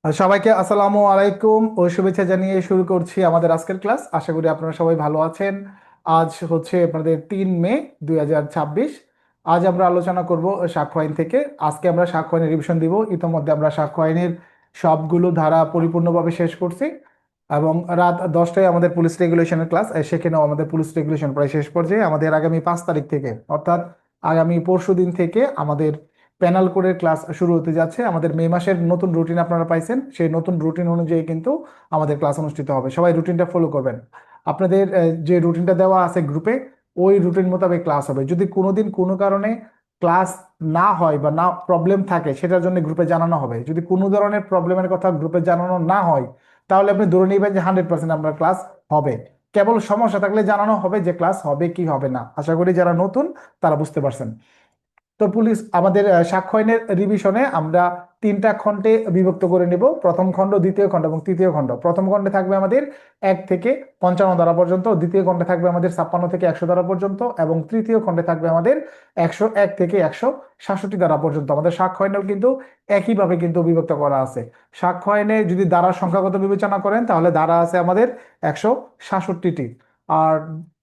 সবাইকে আসসালামু আলাইকুম ও শুভেচ্ছা জানিয়ে শুরু করছি আমাদের আজকের ক্লাস। আশা করি আপনারা সবাই ভালো আছেন। আজ হচ্ছে আপনাদের 3 মে 2026। আজ আমরা আলোচনা করব সাক্ষ্য আইন থেকে। আজকে আমরা সাক্ষ্য আইনের রিভিশন দিব। ইতোমধ্যে আমরা সাক্ষ্য আইনের সবগুলো ধারা পরিপূর্ণভাবে শেষ করছি এবং রাত 10টায় আমাদের পুলিশ রেগুলেশনের ক্লাস, সেখানেও আমাদের পুলিশ রেগুলেশন প্রায় শেষ পর্যায়ে। আমাদের আগামী 5 তারিখ থেকে অর্থাৎ আগামী পরশু দিন থেকে আমাদের প্যানেল কোডের ক্লাস শুরু হতে যাচ্ছে। আমাদের মে মাসের নতুন রুটিন আপনারা পাইছেন, সেই নতুন রুটিন অনুযায়ী কিন্তু আমাদের ক্লাস অনুষ্ঠিত হবে। সবাই রুটিনটা ফলো করবেন। আপনাদের যে রুটিনটা দেওয়া আছে গ্রুপে, ওই রুটিন মোতাবেক ক্লাস হবে। যদি কোনোদিন কোনো কারণে ক্লাস না হয় বা না প্রবলেম থাকে, সেটার জন্য গ্রুপে জানানো হবে। যদি কোনো ধরনের প্রবলেমের কথা গ্রুপে জানানো না হয়, তাহলে আপনি ধরে নিবেন যে 100% আপনার ক্লাস হবে। কেবল সমস্যা থাকলে জানানো হবে যে ক্লাস হবে কি হবে না। আশা করি যারা নতুন তারা বুঝতে পারছেন। তো পুলিশ আমাদের সাক্ষ্য আইনের রিভিশনে আমরা 3টা খণ্ডে বিভক্ত করে নেব। প্রথম খণ্ড, দ্বিতীয় খণ্ড এবং তৃতীয় খণ্ড। প্রথম খণ্ডে থাকবে আমাদের 1 থেকে 55 ধারা পর্যন্ত, দ্বিতীয় খণ্ডে থাকবে আমাদের 56 থেকে 100 ধারা পর্যন্ত এবং তৃতীয় খণ্ডে থাকবে আমাদের 101 থেকে 166 ধারা পর্যন্ত। আমাদের সাক্ষ্য আইনেও কিন্তু একইভাবে কিন্তু বিভক্ত করা আছে। সাক্ষ্য আইনে যদি ধারার সংখ্যাগত বিবেচনা করেন, তাহলে ধারা আছে আমাদের 166টি। আর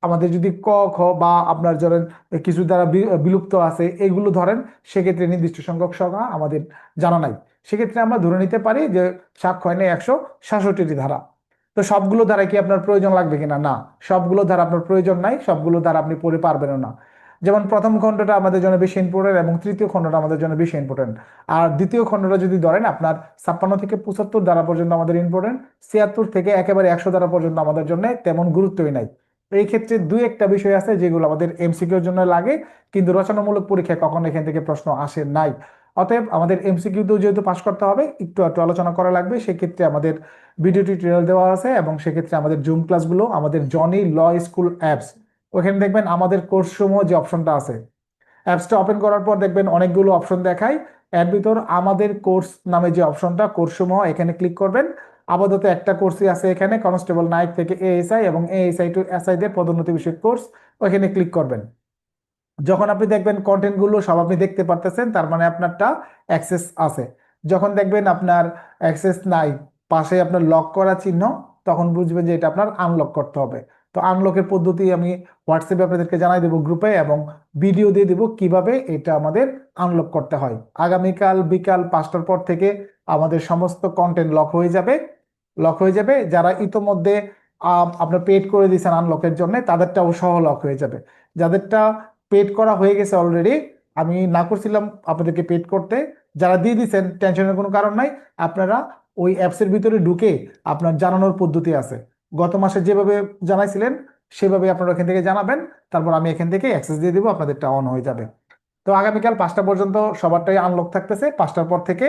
আমাদের যদি ক খ বা আপনার ধরেন কিছু দ্বারা বিলুপ্ত আছে এগুলো ধরেন, সেক্ষেত্রে নির্দিষ্ট সংখ্যক সংখ্যা আমাদের জানা নাই। সেক্ষেত্রে আমরা ধরে নিতে পারি যে সাক্ষ্য আইনে 166টি ধারা। তো সবগুলো ধারা কি আপনার প্রয়োজন লাগবে কিনা? না, সবগুলো ধারা আপনার প্রয়োজন নাই, সবগুলো ধারা আপনি পড়ে পারবেন না। যেমন প্রথম খণ্ডটা আমাদের জন্য বেশি ইম্পর্টেন্ট এবং তৃতীয় খণ্ডটা আমাদের জন্য বেশি ইম্পর্টেন্ট। আর দ্বিতীয় খণ্ডটা যদি ধরেন, আপনার 56 থেকে 75 ধারা পর্যন্ত আমাদের ইম্পর্টেন্ট, 76 থেকে একেবারে 100 ধারা পর্যন্ত আমাদের জন্য তেমন গুরুত্বই নাই। এই ক্ষেত্রে দুই একটা বিষয় আছে যেগুলো আমাদের এমসিকিউর জন্য লাগে, কিন্তু রচনামূলক পরীক্ষায় কখনো এখান থেকে প্রশ্ন আসে নাই। অতএব আমাদের এমসিকিউতেও যেহেতু পাশ করতে হবে, একটু একটু আলোচনা করা লাগবে। সেক্ষেত্রে আমাদের ভিডিও টিউটোরিয়াল দেওয়া আছে এবং সেক্ষেত্রে আমাদের জুম ক্লাসগুলো আমাদের জনি ল স্কুল অ্যাপস, ওখানে দেখবেন আমাদের কোর্স সমূহ যে অপশনটা আছে, অ্যাপসটা ওপেন করার পর দেখবেন অনেকগুলো অপশন দেখায়। এর ভিতর আমাদের কোর্স নামে যে অপশনটা, কোর্স সমূহ, এখানে ক্লিক করবেন। আপাতত একটা কোর্সই আছে এখানে, কনস্টেবল নাইক থেকে এএসআই এবং এএসআই টু এসআই দের পদোন্নতি বিষয়ক কোর্স, ওখানে ক্লিক করবেন। যখন আপনি দেখবেন কন্টেন্ট গুলো সব আপনি দেখতে পারতেছেন, তার মানে আপনারটা অ্যাক্সেস আছে। যখন দেখবেন আপনার অ্যাক্সেস নাই, পাশে আপনার লক করা চিহ্ন, তখন বুঝবেন যে এটা আপনার আনলক করতে হবে। তো আনলকের পদ্ধতি আমি হোয়াটসঅ্যাপে আপনাদেরকে জানাই দেবো গ্রুপে, এবং ভিডিও দিয়ে দেবো কিভাবে এটা আমাদের আনলক করতে হয়। আগামীকাল বিকাল 5টার পর থেকে আমাদের সমস্ত কন্টেন্ট লক হয়ে যাবে। লক হয়ে যাবে। যারা ইতোমধ্যে আপনার পেড করে দিয়েছেন আনলকের জন্য, তাদেরটাও সহ লক হয়ে যাবে। যাদেরটা পেড করা হয়ে গেছে অলরেডি, আমি না করছিলাম আপনাদেরকে পেড করতে, যারা দিয়ে দিচ্ছেন টেনশনের কোনো কারণ নাই। আপনারা ওই অ্যাপসের ভিতরে ঢুকে আপনার জানানোর পদ্ধতি আছে, গত মাসে যেভাবে জানাইছিলেন সেভাবে আপনারা এখান থেকে জানাবেন। তারপর আমি এখান থেকে অ্যাক্সেস দিয়ে দেবো, আপনাদেরটা অন হয়ে যাবে। তো আগামীকাল 5টা পর্যন্ত সবারটাই আনলক থাকতেছে। 5টার পর থেকে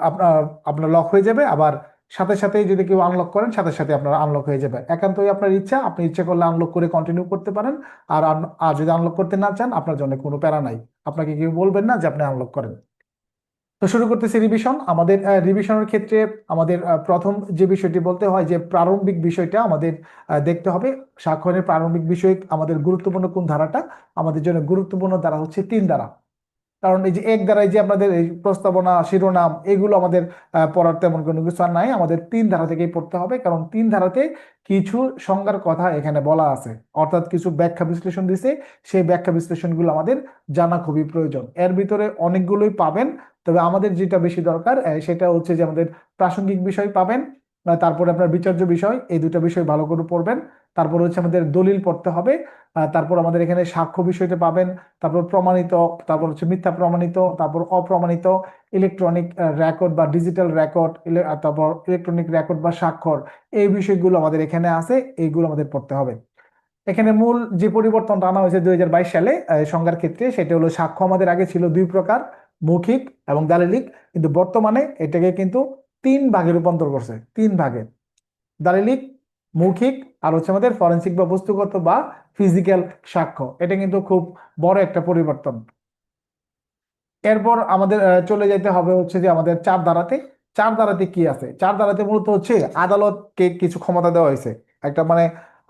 আপনার আপনার লক হয়ে যাবে। আবার সাথে সাথেই যদি কেউ আনলক করেন, সাথে সাথে আপনার আনলক হয়ে যাবে। একান্তই আপনার ইচ্ছা, আপনি ইচ্ছা করলে আনলক করে কন্টিনিউ করতে পারেন। আর যদি আনলক করতে না চান, আপনার জন্য কোনো প্যারা নাই। আপনাকে কেউ বলবেন না যে আপনি আনলক করেন। তো শুরু করতেছি রিভিশন। আমাদের রিভিশনের ক্ষেত্রে আমাদের প্রথম যে বিষয়টি বলতে হয়, যে প্রারম্ভিক বিষয়টা আমাদের দেখতে হবে। স্বাক্ষরের প্রারম্ভিক বিষয় আমাদের গুরুত্বপূর্ণ কোন ধারাটা? আমাদের জন্য গুরুত্বপূর্ণ ধারা হচ্ছে 3 ধারা। কারণ এই যে এক ধারায় যে আপনাদের এই প্রস্তাবনা, শিরোনাম, এগুলো আমাদের পড়ার তেমন কোনো কিছু আর নাই। আমাদের 3 ধারা থেকেই পড়তে হবে, কারণ 3 ধারাতে কিছু সংজ্ঞার কথা এখানে বলা আছে, অর্থাৎ কিছু ব্যাখ্যা বিশ্লেষণ দিছে। সেই ব্যাখ্যা বিশ্লেষণগুলো আমাদের জানা খুবই প্রয়োজন। এর ভিতরে অনেকগুলোই পাবেন, তবে আমাদের যেটা বেশি দরকার সেটা হচ্ছে যে আমাদের প্রাসঙ্গিক বিষয় পাবেন। তারপরে আপনার বিচার্য বিষয়, এই দুটো বিষয় ভালো করে পড়বেন। তারপর হচ্ছে আমাদের দলিল পড়তে হবে। তারপর আমাদের এখানে সাক্ষ্য বিষয়টা পাবেন। তারপর প্রমাণিত, তারপর হচ্ছে মিথ্যা প্রমাণিত, তারপর অপ্রমাণিত, ইলেকট্রনিক রেকর্ড বা ডিজিটাল রেকর্ড, তারপর ইলেকট্রনিক রেকর্ড বা স্বাক্ষর, এই বিষয়গুলো আমাদের এখানে আছে, এইগুলো আমাদের পড়তে হবে। এখানে মূল যে পরিবর্তনটা আনা হয়েছে 2022 সালে সংজ্ঞার ক্ষেত্রে, সেটা হলো সাক্ষ্য আমাদের আগে ছিল 2 প্রকার, মৌখিক এবং দালিলিক। কিন্তু বর্তমানে এটাকে কিন্তু 3 ভাগে রূপান্তর করছে, 3 ভাগে: দালিলিক, মৌখিক, আর হচ্ছে আমাদের ফরেন্সিক বা বস্তুগত বা ফিজিক্যাল সাক্ষ্য। এটা কিন্তু খুব বড় একটা পরিবর্তন। এরপর আমাদের চলে যেতে হবে হচ্ছে যে আমাদের 4 ধারাতে। 4 ধারাতে কি আছে? 4 ধারাতে মূলত হচ্ছে আদালতকে কিছু ক্ষমতা দেওয়া হয়েছে। একটা মানে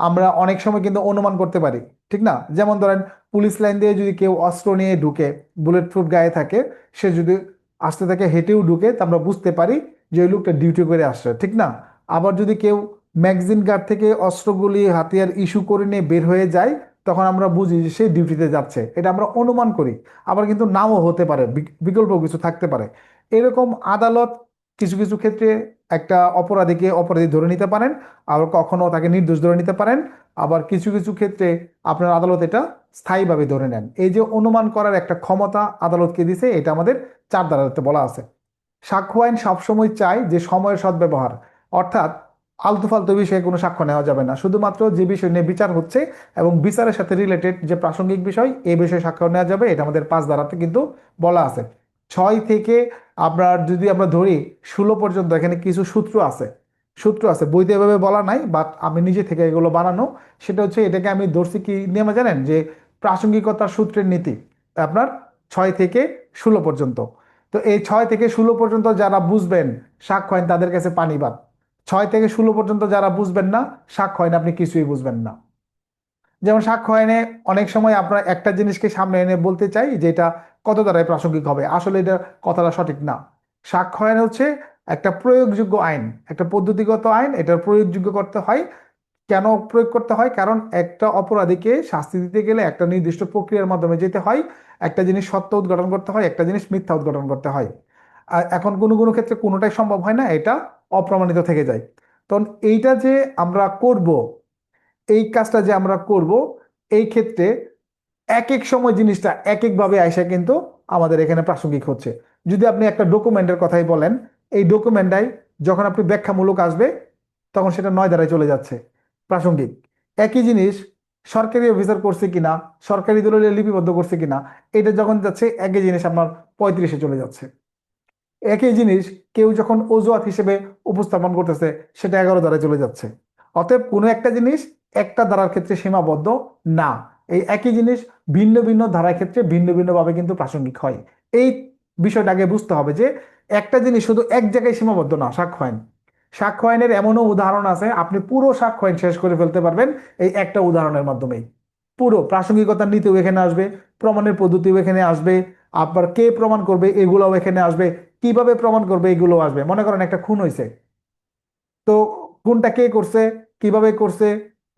আমরা অনেক সময় কিন্তু অনুমান করতে পারি, ঠিক না? যেমন ধরেন, পুলিশ লাইন দিয়ে যদি কেউ অস্ত্র নিয়ে ঢুকে, বুলেট প্রুফ গায়ে থাকে, সে যদি আসতে থাকে, হেঁটেও ঢুকে, তা আমরা বুঝতে পারি যে ওই লোকটা ডিউটি করে আসছে, ঠিক না? আবার যদি কেউ ম্যাগজিন গার্ড থেকে অস্ত্রগুলি হাতিয়ার ইস্যু করে নিয়ে বের হয়ে যায়, তখন আমরা বুঝি যে সে ডিউটিতে যাচ্ছে, এটা আমরা অনুমান করি। আবার কিন্তু নাও হতে পারে, বিকল্প কিছু থাকতে পারে। এরকম আদালত কিছু কিছু ক্ষেত্রে একটা অপরাধীকে অপরাধী ধরে নিতে পারেন, আবার কখনো তাকে নির্দোষ ধরে নিতে পারেন। আবার কিছু কিছু ক্ষেত্রে আপনার আদালত এটা স্থায়ীভাবে ধরে নেন। এই যে অনুমান করার একটা ক্ষমতা আদালতকে দিছে, এটা আমাদের 4 ধারাতে বলা আছে। সাক্ষ্য আইন সবসময় চায় যে সময়ের সদ্ব্যবহার, অর্থাৎ আলতু ফালতু বিষয়ে কোনো সাক্ষ্য নেওয়া যাবে না, শুধুমাত্র যে বিষয় নিয়ে বিচার হচ্ছে এবং বিচারের সাথে রিলেটেড যে প্রাসঙ্গিক বিষয় এই বিষয়ে সাক্ষ্য নেওয়া যাবে। এটা আমাদের 5 ধারাতে কিন্তু বলা আছে। 6 থেকে আপনার যদি আমরা ধরি 16 পর্যন্ত এখানে কিছু সূত্র আছে। সূত্র আছে, বইতে এভাবে বলা নাই, বাট আমি নিজে থেকে এগুলো বানানো। সেটা হচ্ছে, এটাকে আমি ধরছি কি নিয়মে জানেন, যে প্রাসঙ্গিকতার সূত্রের নীতি আপনার 6 থেকে 16 পর্যন্ত। তো এই 6 থেকে 16 পর্যন্ত যারা বুঝবেন সাক্ষ্য আইন তাদের কাছে পানি ভাত। 6 থেকে 16 পর্যন্ত যারা বুঝবেন না সাক্ষ্য আইন, আপনি কিছুই বুঝবেন না। যেমন সাক্ষ্য আইনে অনেক সময় আপনার একটা জিনিসকে সামনে এনে বলতে চাই যে এটা কত দ্বারাই প্রাসঙ্গিক হবে, আসলে এটা কথাটা সঠিক না। সাক্ষ্য আইন হচ্ছে একটা প্রয়োগযোগ্য আইন, একটা পদ্ধতিগত আইন, এটার প্রয়োগযোগ্য করতে হয়। কেন প্রয়োগ করতে হয়? কারণ একটা অপরাধীকে শাস্তি দিতে গেলে একটা নির্দিষ্ট প্রক্রিয়ার মাধ্যমে যেতে হয়। একটা জিনিস সত্য উদ্ঘাটন করতে হয়, একটা জিনিস মিথ্যা উদ্ঘাটন করতে হয়। আর এখন কোনো কোনো ক্ষেত্রে কোনোটাই সম্ভব হয় না, এটা অপ্রমাণিত থেকে যায়। তখন এইটা যে আমরা করব, এই কাজটা যে আমরা করব, এই ক্ষেত্রে এক এক সময় জিনিসটা এক একভাবে আইসা কিন্তু আমাদের এখানে প্রাসঙ্গিক হচ্ছে। যদি আপনি একটা ডকুমেন্টের কথাই বলেন, এই ডকুমেন্টটাই যখন আপনি ব্যাখ্যামূলক আসবে তখন সেটা 9 ধারায় চলে যাচ্ছে, প্রাসঙ্গিক। একই জিনিস সরকারি অফিসার করছে কিনা, সরকারি দলিলে লিপিবদ্ধ করছে কিনা, এটা যখন যাচ্ছে একই জিনিস আপনার 35-এ চলে যাচ্ছে। একই জিনিস কেউ যখন অজুহাত হিসেবে উপস্থাপন করতেছে, সেটা 11 ধারায় চলে যাচ্ছে। অতএব কোনো একটা জিনিস একটা ধারার ক্ষেত্রে সীমাবদ্ধ না। এই একই জিনিস ভিন্ন ভিন্ন ধারার ক্ষেত্রে ভিন্ন ভিন্ন ভাবে কিন্তু প্রাসঙ্গিক হয়। এই বিষয়টা আগে বুঝতে হবে যে একটা জিনিস শুধু এক জায়গায় সীমাবদ্ধ না। সাক্ষ্য আইন, সাক্ষ্য আইনের এমনও উদাহরণ আছে, আপনি পুরো সাক্ষ্য আইন শেষ করে ফেলতে পারবেন এই একটা উদাহরণের মাধ্যমেই। পুরো প্রাসঙ্গিকতার নীতিও এখানে আসবে, প্রমাণের পদ্ধতিও এখানে আসবে, আবার কে প্রমাণ করবে এগুলোও এখানে আসবে, কিভাবে প্রমাণ করবে এগুলো আসবে। মনে করেন একটা খুন হয়েছে, তো খুনটা কে করছে, কিভাবে করছে,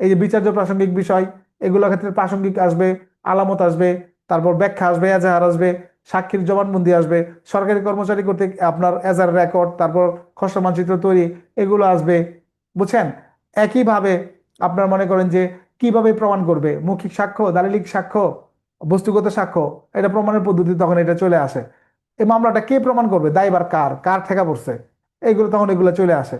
এই যে বিচার্য প্রাসঙ্গিক বিষয়, এগুলোর ক্ষেত্রে প্রাসঙ্গিক আসবে, আলামত আসবে, তারপর ব্যাখ্যা আসবে, এজাহার আসবে, সাক্ষীর জবানবন্দি আসবে, সরকারি কর্মচারী কর্তৃক আপনার এজাহার রেকর্ড, তারপর খসড়া মানচিত্র তৈরি, এগুলো আসবে। বুঝছেন? একইভাবে আপনার মনে করেন যে কিভাবে প্রমাণ করবে, মৌখিক সাক্ষ্য, দালিলিক সাক্ষ্য, বস্তুগত সাক্ষ্য, এটা প্রমাণের পদ্ধতি তখন এটা চলে আসে। এই মামলাটা কে প্রমাণ করবে, দায়ভার কার, কার ঠেকা পড়ছে, এইগুলো তখন এগুলো চলে আসে।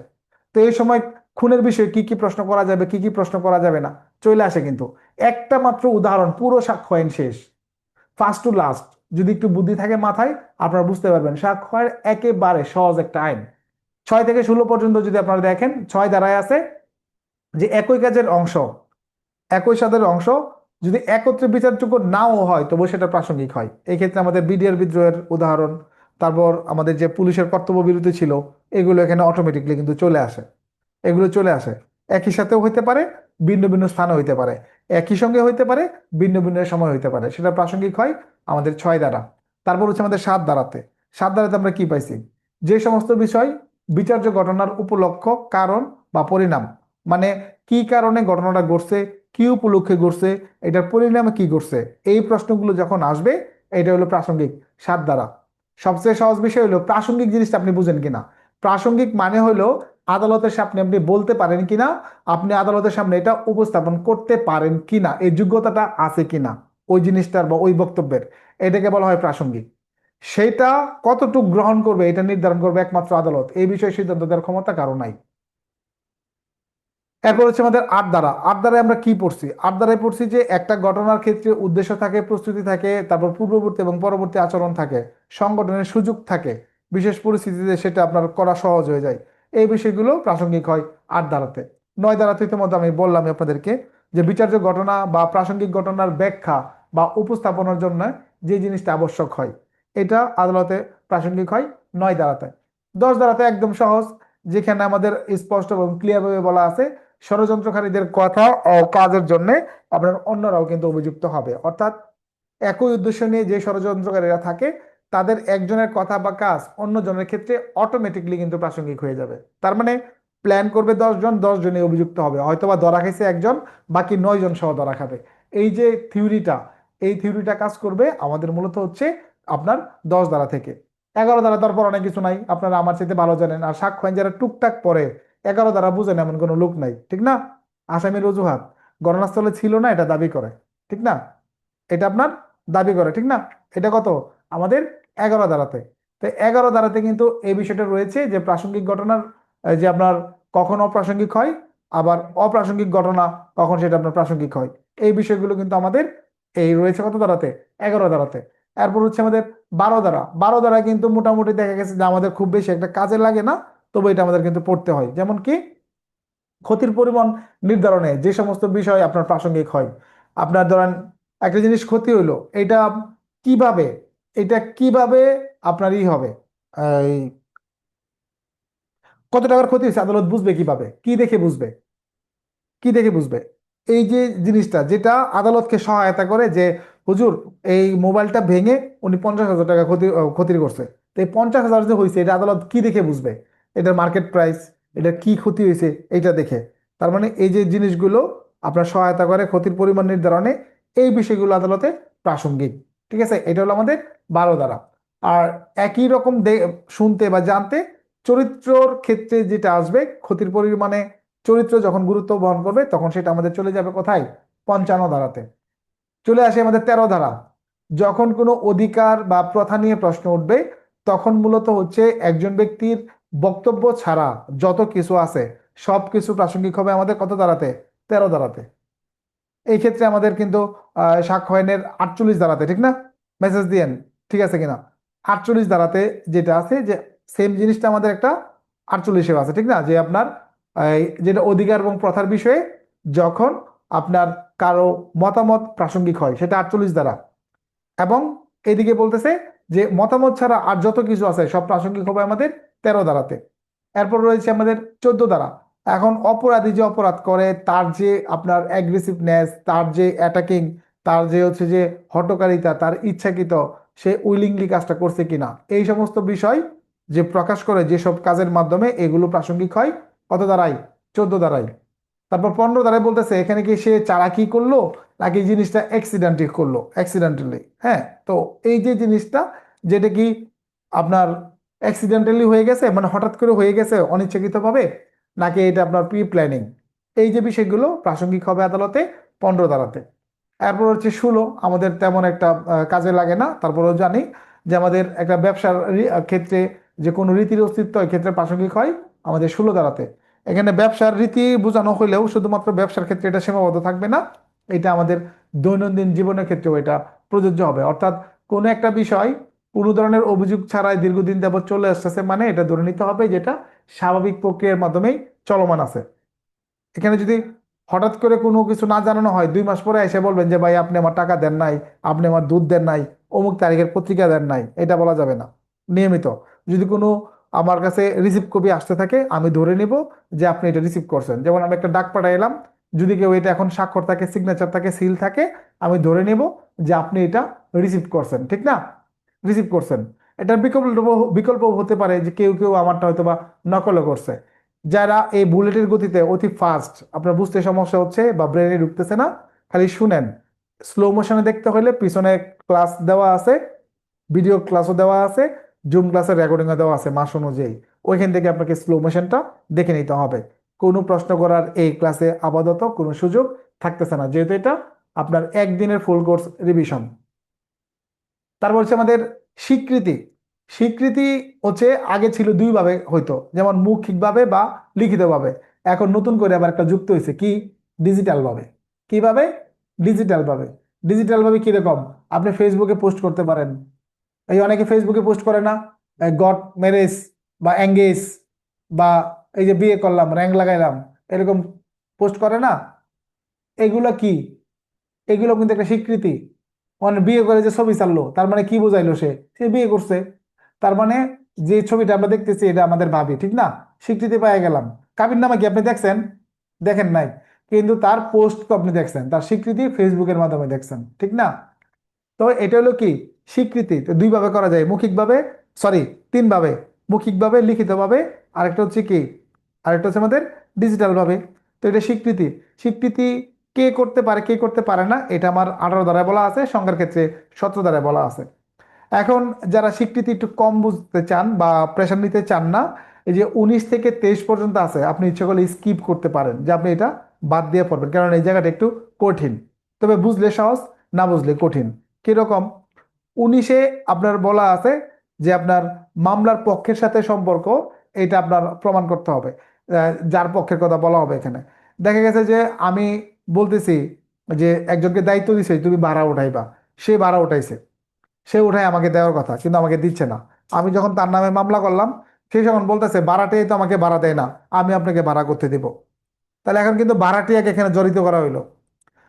তো এই সময় খুনের বিষয়ে কি কি প্রশ্ন করা যাবে, কি কি প্রশ্ন করা যাবে না চলে আসে। কিন্তু একটা মাত্র উদাহরণ, পুরো সাক্ষ্য আইন শেষ, ফার্স্ট টু লাস্ট। যদি একটু বুদ্ধি থাকে মাথায়, আপনারা বুঝতে পারবেন সাক্ষ্য আইন একেবারে সহজ একটা আইন। 6 থেকে 16 পর্যন্ত যদি আপনারা দেখেন, 6 ধারায় আছে যে একই কাজের অংশ, একই স্বাদের অংশ যদি একত্রে বিচারযোগ্য নাও হয় তবু সেটা প্রাসঙ্গিক হয়। এই ক্ষেত্রে আমাদের বিডিআর বিদ্রোহের উদাহরণ, তারপর আমাদের যে পুলিশের কর্তব্য বিরতি ছিল, এগুলো এখানে অটোমেটিকলি কিন্তু চলে আসে। এগুলো চলে আসে, একই সাথেও হইতে পারে, ভিন্ন ভিন্ন স্থানে হইতে পারে, একই সঙ্গে হইতে পারে, ভিন্ন ভিন্ন সময় হইতে পারে, সেটা প্রাসঙ্গিক হয় আমাদের 6 দ্বারা। তারপর হচ্ছে আমাদের 7 দ্বারাতে। 7 দ্বারাতে আমরা কি পাইছি, যে সমস্ত বিষয় বিচার্য ঘটনার উপলক্ষ, কারণ বা পরিণাম, মানে কি কারণে ঘটনাটা ঘটছে, কি উপলক্ষে ঘটছে, এটার পরিণামে কি ঘটছে, এই প্রশ্নগুলো যখন আসবে, এটা হলো প্রাসঙ্গিক 7 দ্বারা। সবচেয়ে সহজ বিষয় হলো প্রাসঙ্গিক জিনিসটা আপনি বুঝেন কিনা। প্রাসঙ্গিক মানে হলো আদালতের সামনে আপনি বলতে পারেন কিনা, আপনি আদালতের সামনে এটা উপস্থাপন করতে পারেন কিনা, এই যোগ্যতাটা আছে কিনা ওই জিনিসটার বা ওই বক্তব্যের, এটাকে বলা হয় প্রাসঙ্গিক। সেটা কতটুকু গ্রহণ করবে এটা নির্ধারণ করবে একমাত্র আদালত, এই বিষয়ে সিদ্ধান্ত দেওয়ার ক্ষমতা কারো নাই। এরপর হচ্ছে আমাদের 8 ধারা। 8 ধারায় আমরা কি পড়ছি, 8 ধারায় পড়ছি যে একটা ঘটনার ক্ষেত্রে উদ্দেশ্য থাকে, প্রস্তুতি থাকে, তারপর পূর্ববর্তী এবং পরবর্তী আচরণ থাকে, সংগঠনের সুযোগ থাকে, বিশেষ পরিস্থিতিতে সেটা আপনার করা সহজ হয়ে যায়। এই বিষয়গুলো প্রাসঙ্গিক হয় 8 ধারাতে। 9 ধারাতে ইতিমধ্যে আমি বললাম আপনাদেরকে যে বিচার্য ঘটনা বা প্রাসঙ্গিক ঘটনার ব্যাখ্যা বা উপস্থাপনের জন্য যে জিনিসটা আবশ্যক হয়, এটা আদালতে প্রাসঙ্গিক হয় 9 ধারাতে। 10 ধারাতে একদম সহজ, যেখানে আমাদের স্পষ্ট এবং ক্লিয়ার ভাবে বলা আছে ষড়যন্ত্রকারীদের কথা ও কাজের জন্য আপনার অন্যরাও কিন্তু অভিযুক্ত হবে। অর্থাৎ একই উদ্দেশ্য নিয়ে যে ষড়যন্ত্রকারীরা থাকে তাদের একজনের কথা বা কাজ অন্যজনের ক্ষেত্রে অটোমেটিকলি কিন্তু প্রাসঙ্গিক হয়ে যাবে। তার মানে প্ল্যান করবে 10 জন, 10 জনই অভিযুক্ত হবে, হয়তোবা ধরা খাইছে একজন, বাকি 9 জন সহ ধরা খাবে। এই যে থিওরিটা, এই থিওরিটা কাজ করবে আমাদের মূলত হচ্ছে আপনার 10 ধারা থেকে। 11 ধারা তারপর অনেক কিছু নাই, আপনারা আমার চাইতে ভালো জানেন। আর সাক্ষ্য আইন যারা টুকটাক পড়ে, 11 ধারা বুঝেন এমন কোনো লোক নাই, ঠিক না? আসামির অজুহাত ঘটনাস্থলে ছিল না এটা দাবি করে, ঠিক না? এটা আপনার দাবি করে, ঠিক না? এটা কত আমাদের 11 ধারাতে। তো 11 ধারাতে কিন্তু এই বিষয়টা রয়েছে যে প্রাসঙ্গিক ঘটনার যে আপনার কখন অপ্রাসঙ্গিক হয়, আবার অপ্রাসঙ্গিক ঘটনা কখন সেটা আপনার প্রাসঙ্গিক হয়, এই বিষয়গুলো কিন্তু আমাদের এই রয়েছে কত ধারাতে? 11 ধারাতে। এরপর হচ্ছে আমাদের 12 ধারা। 12 ধারা কিন্তু মোটামুটি দেখা গেছে যে আমাদের খুব বেশি একটা কাজে লাগে না, তবে এটা আমাদের কিন্তু পড়তে হয়। যেমন কি ক্ষতির পরিমাণ নির্ধারণে যে সমস্ত বিষয় আপনার প্রাসঙ্গিক হয়। আপনার ধরেন একটা জিনিস ক্ষতি হইলো, কিভাবে এটা কিভাবে আপনার হবে, এই কত টাকার ক্ষতি হয়েছে আদালত বুঝবে কিভাবে, কি দেখে বুঝবে? কি দেখে বুঝবে? এই যে জিনিসটা যেটা আদালতকে সহায়তা করে যে হুজুর এই মোবাইলটা ভেঙে উনি 50,000 টাকা ক্ষতি করছে, তো এই 50,000 যে হয়েছে এটা আদালত কি দেখে বুঝবে? এটার মার্কেট প্রাইস, এটা কি ক্ষতি হয়েছে এইটা দেখে। তার মানে এই যে জিনিসগুলো আপনার সহায়তা করে ক্ষতির পরিমাণ নির্ধারণে, এই বিষয়গুলো আদালতে প্রাসঙ্গিক। ঠিক আছে, এটা হলো আমাদের 12 ধারা। আর একই রকম শুনতে বা জানতে চরিত্রর ক্ষেত্রে যেটা আসবে ক্ষতির পরিমাণে, চরিত্র যখন গুরুত্ব বহন করবে তখন সেটা আমাদের চলে যাবে কোথায়? 55 ধারাতে। চলে আসে আমাদের 13 ধারা। যখন কোনো অধিকার বা প্রথা নিয়ে প্রশ্ন উঠবে তখন মূলত হচ্ছে একজন ব্যক্তির বক্তব্য ছাড়া যত কিছু আছে সব কিছু প্রাসঙ্গিক হবে আমাদের কত ধারাতে? 13 ধারাতে। এই ক্ষেত্রে আমাদের কিন্তু সাক্ষ্য আইনের 48 ধারাতে, ঠিক না? মেসেজ দিয়েন, ঠিক আছে কিনা? 48 ধারাতে যেটা আছে যে সেম জিনিসটা আমাদের একটা 48-এও আছে, ঠিক না? যে আপনার যেটা অধিকার এবং প্রথার বিষয়ে যখন আপনার কারো মতামত প্রাসঙ্গিক হয় সেটা 48 ধারা। এবং এদিকে বলতেছে যে মতামত ছাড়া আর যত কিছু আছে সব প্রাসঙ্গিক হবে আমাদের 13 ধারাতে। এরপর রয়েছে আমাদের 14 ধারা। এখন অপরাধী যে অপরাধ করে তার যে আপনার অ্যাগ্রেসিভনেস, তার যে অ্যাটাকিং, তার যে হচ্ছে যে হঠকারিতা, তার ইচ্ছাকৃত সে উইলিংলি কাজটা করছে কিনা, এই সমস্ত বিষয় যে প্রকাশ করে যেসব কাজের মাধ্যমে এগুলো প্রাসঙ্গিক হয় কত ধারায়? 14 ধারায়। তারপর 15 ধারায় বলতেছে এখানে কি সে চালাকি করলো নাকি জিনিসটা অ্যাক্সিডেন্টলি করলো, অ্যাক্সিডেন্টালি। হ্যাঁ, তো এই যে জিনিসটা যেটা কি আপনার অ্যাক্সিডেন্টালি হয়ে গেছে মানে হঠাৎ করে হয়ে গেছে অনিচ্ছাকৃতভাবে, নাকি এটা আপনার প্রি প্ল্যানিং, এই যে বিষয়গুলো প্রাসঙ্গিক হবে আদালতে 15 ধারাতে। এরপর হচ্ছে 16, আমাদের তেমন একটা কাজে লাগে না, তারপরেও জানি যে আমাদের একটা ব্যবসার ক্ষেত্রে যে কোনো রীতির অস্তিত্ব ক্ষেত্রে প্রাসঙ্গিক হয় আমাদের 16 ধারাতে। এখানে ব্যবসার রীতি বোঝানো হইলেও শুধুমাত্র ব্যবসার ক্ষেত্রে এটা সীমাবদ্ধ থাকবে না, এটা আমাদের দৈনন্দিন জীবনের ক্ষেত্রেও এটা প্রযোজ্য হবে। অর্থাৎ কোনো একটা বিষয় কোনো ধরনের অভিযোগ ছাড়াই দীর্ঘদিন যাবত চলে আসতেছে মানে এটা ধরে নিতে হবে যেটা স্বাভাবিক প্রক্রিয়ার মাধ্যমেই চলমান আছে। এখানে যদি হঠাৎ করে কোনো কিছু না জানানো হয় 2 মাস পরে এসে বলবেন যে ভাই আপনি আমার টাকা দেন নাই, আপনি আমার দুধ দেন নাই, অমুক তারিখের পত্রিকা দেন নাই, এটা বলা যাবে না। নিয়মিত যদি কোনো আমার কাছে রিসিভ কপি আসতে থাকে আমি ধরে নিব যে আপনি এটা রিসিভ করছেন। যেমন আমি একটা ডাক পাঠাইলাম, যদি কেউ এটা এখন স্বাক্ষর থাকে, সিগনেচার থাকে, সিল থাকে, আমি ধরে নিব যে আপনি এটা রিসিভ করছেন, ঠিক না? রিসিভ করছেন। এটার বিকল্প হতে পারে যে কেউ কেউ আমারটা হয়তো বা নকলও করছে। যারা এই বুলেটের গতিতে অতি ফাস্ট, আপনার বুঝতে সমস্যা হচ্ছে বা ব্রেনে ঢুকতেছে না, খালি শুনেন। স্লো মোশনে দেখতে হলে পিছনে ক্লাস দেওয়া আছে, ভিডিও ক্লাসও দেওয়া আছে, জুম ক্লাসের রেকর্ডিংও দেওয়া আছে মাস অনুযায়ী। ওইখান থেকে আপনাকে স্লো মোশনটা দেখে নিতে হবে। কোনো প্রশ্ন করার এই ক্লাসে আপাতত কোনো সুযোগ থাকতেছে না, যেহেতু এটা আপনার একদিনের ফুল কোর্স রিভিশন। তারপর হচ্ছে আমাদের স্বীকৃতি। স্বীকৃতি হচ্ছে আগে ছিল দুই ভাবে হইতো, যেমন মৌখিকভাবে বা লিখিতভাবে। এখন নতুন করে আবার একটা যুক্ত হয়েছে কি? ডিজিটাল ভাবে। কিভাবে? ডিজিটাল ভাবে। ডিজিটাল ভাবে কিরকম? আপনি ফেসবুকে পোস্ট করতে পারেন। এই অনেকে ফেসবুকে পোস্ট করে না, গট ম্যারেজ বা এঙ্গেজ বা এই যে বিয়ে করলাম, র্যাঙ্ক লাগাইলাম, এরকম পোস্ট করে না? এগুলো কি? এগুলো কিন্তু একটা স্বীকৃতি। মানে বিয়ে করে যে ছবি ছাড়লো তার মানে কি বোঝাইলো? সে সে বিয়ে করছে। তার মানে যে ছবিটা আমরা দেখতেছি এটা আমাদের ভাবি, ঠিক না? স্বীকৃতি পেয়ে গেলাম। কাবির নামা কি আপনি দেখছেন? দেখেন নাই, কিন্তু তার পোস্ট তো আপনি দেখছেন, তার স্বীকৃতি ফেসবুকের মাধ্যমে দেখছেন, ঠিক না? তো এটা হলো কি স্বীকৃতি। তো দুই ভাবে করা যায়, মৌখিকভাবে, সরি, তিন ভাবে, মৌখিকভাবে, লিখিতভাবে, আরেকটা হচ্ছে কি, আরেকটা হচ্ছে আমাদের ডিজিটাল ভাবে। তো এটা স্বীকৃতি। স্বীকৃতি কে করতে পারে কে করতে পারে না, এটা আমার 18 ধারায় বলা আছে, সংজ্ঞার ক্ষেত্রে 17 ধারায় বলা আছে। এখন যারা স্বীকৃতি একটু কম বুঝতে চান বা প্রেশার নিতে চান না, এই যে 19 থেকে 23 পর্যন্ত আছে, আপনি ইচ্ছে করলে স্কিপ করতে পারেন, যে আপনি এটা বাদ দিয়ে পড়বেন, কারণ এই জায়গাটা একটু কঠিন। তবে বুঝলে সহজ, না বুঝলে কঠিন। কিরকম? 19-এ আপনার বলা আছে যে আপনার মামলার পক্ষের সাথে সম্পর্ক, এটা আপনার প্রমাণ করতে হবে। যার পক্ষের কথা বলা হবে এখানে। দেখা গেছে যে আমি বলতেছি যে একজনকে দায়িত্ব দিছে তুমি ভাড়া উঠাইবা, সে ভাড়া উঠাইছে, সে উঠায় আমাকে দেওয়ার কথা কিন্তু আমাকে দিচ্ছে না। আমি যখন তার নামে মামলা করলাম, সে যখন বলতেছে ভাড়াটিয়াই তো আমাকে ভাড়া দেয় না, আমি আপনাকে ভাড়া করতে দিব, তাহলে এখন কিন্তু ভাড়াটিয়াকে এখানে জড়িত করা হইলো।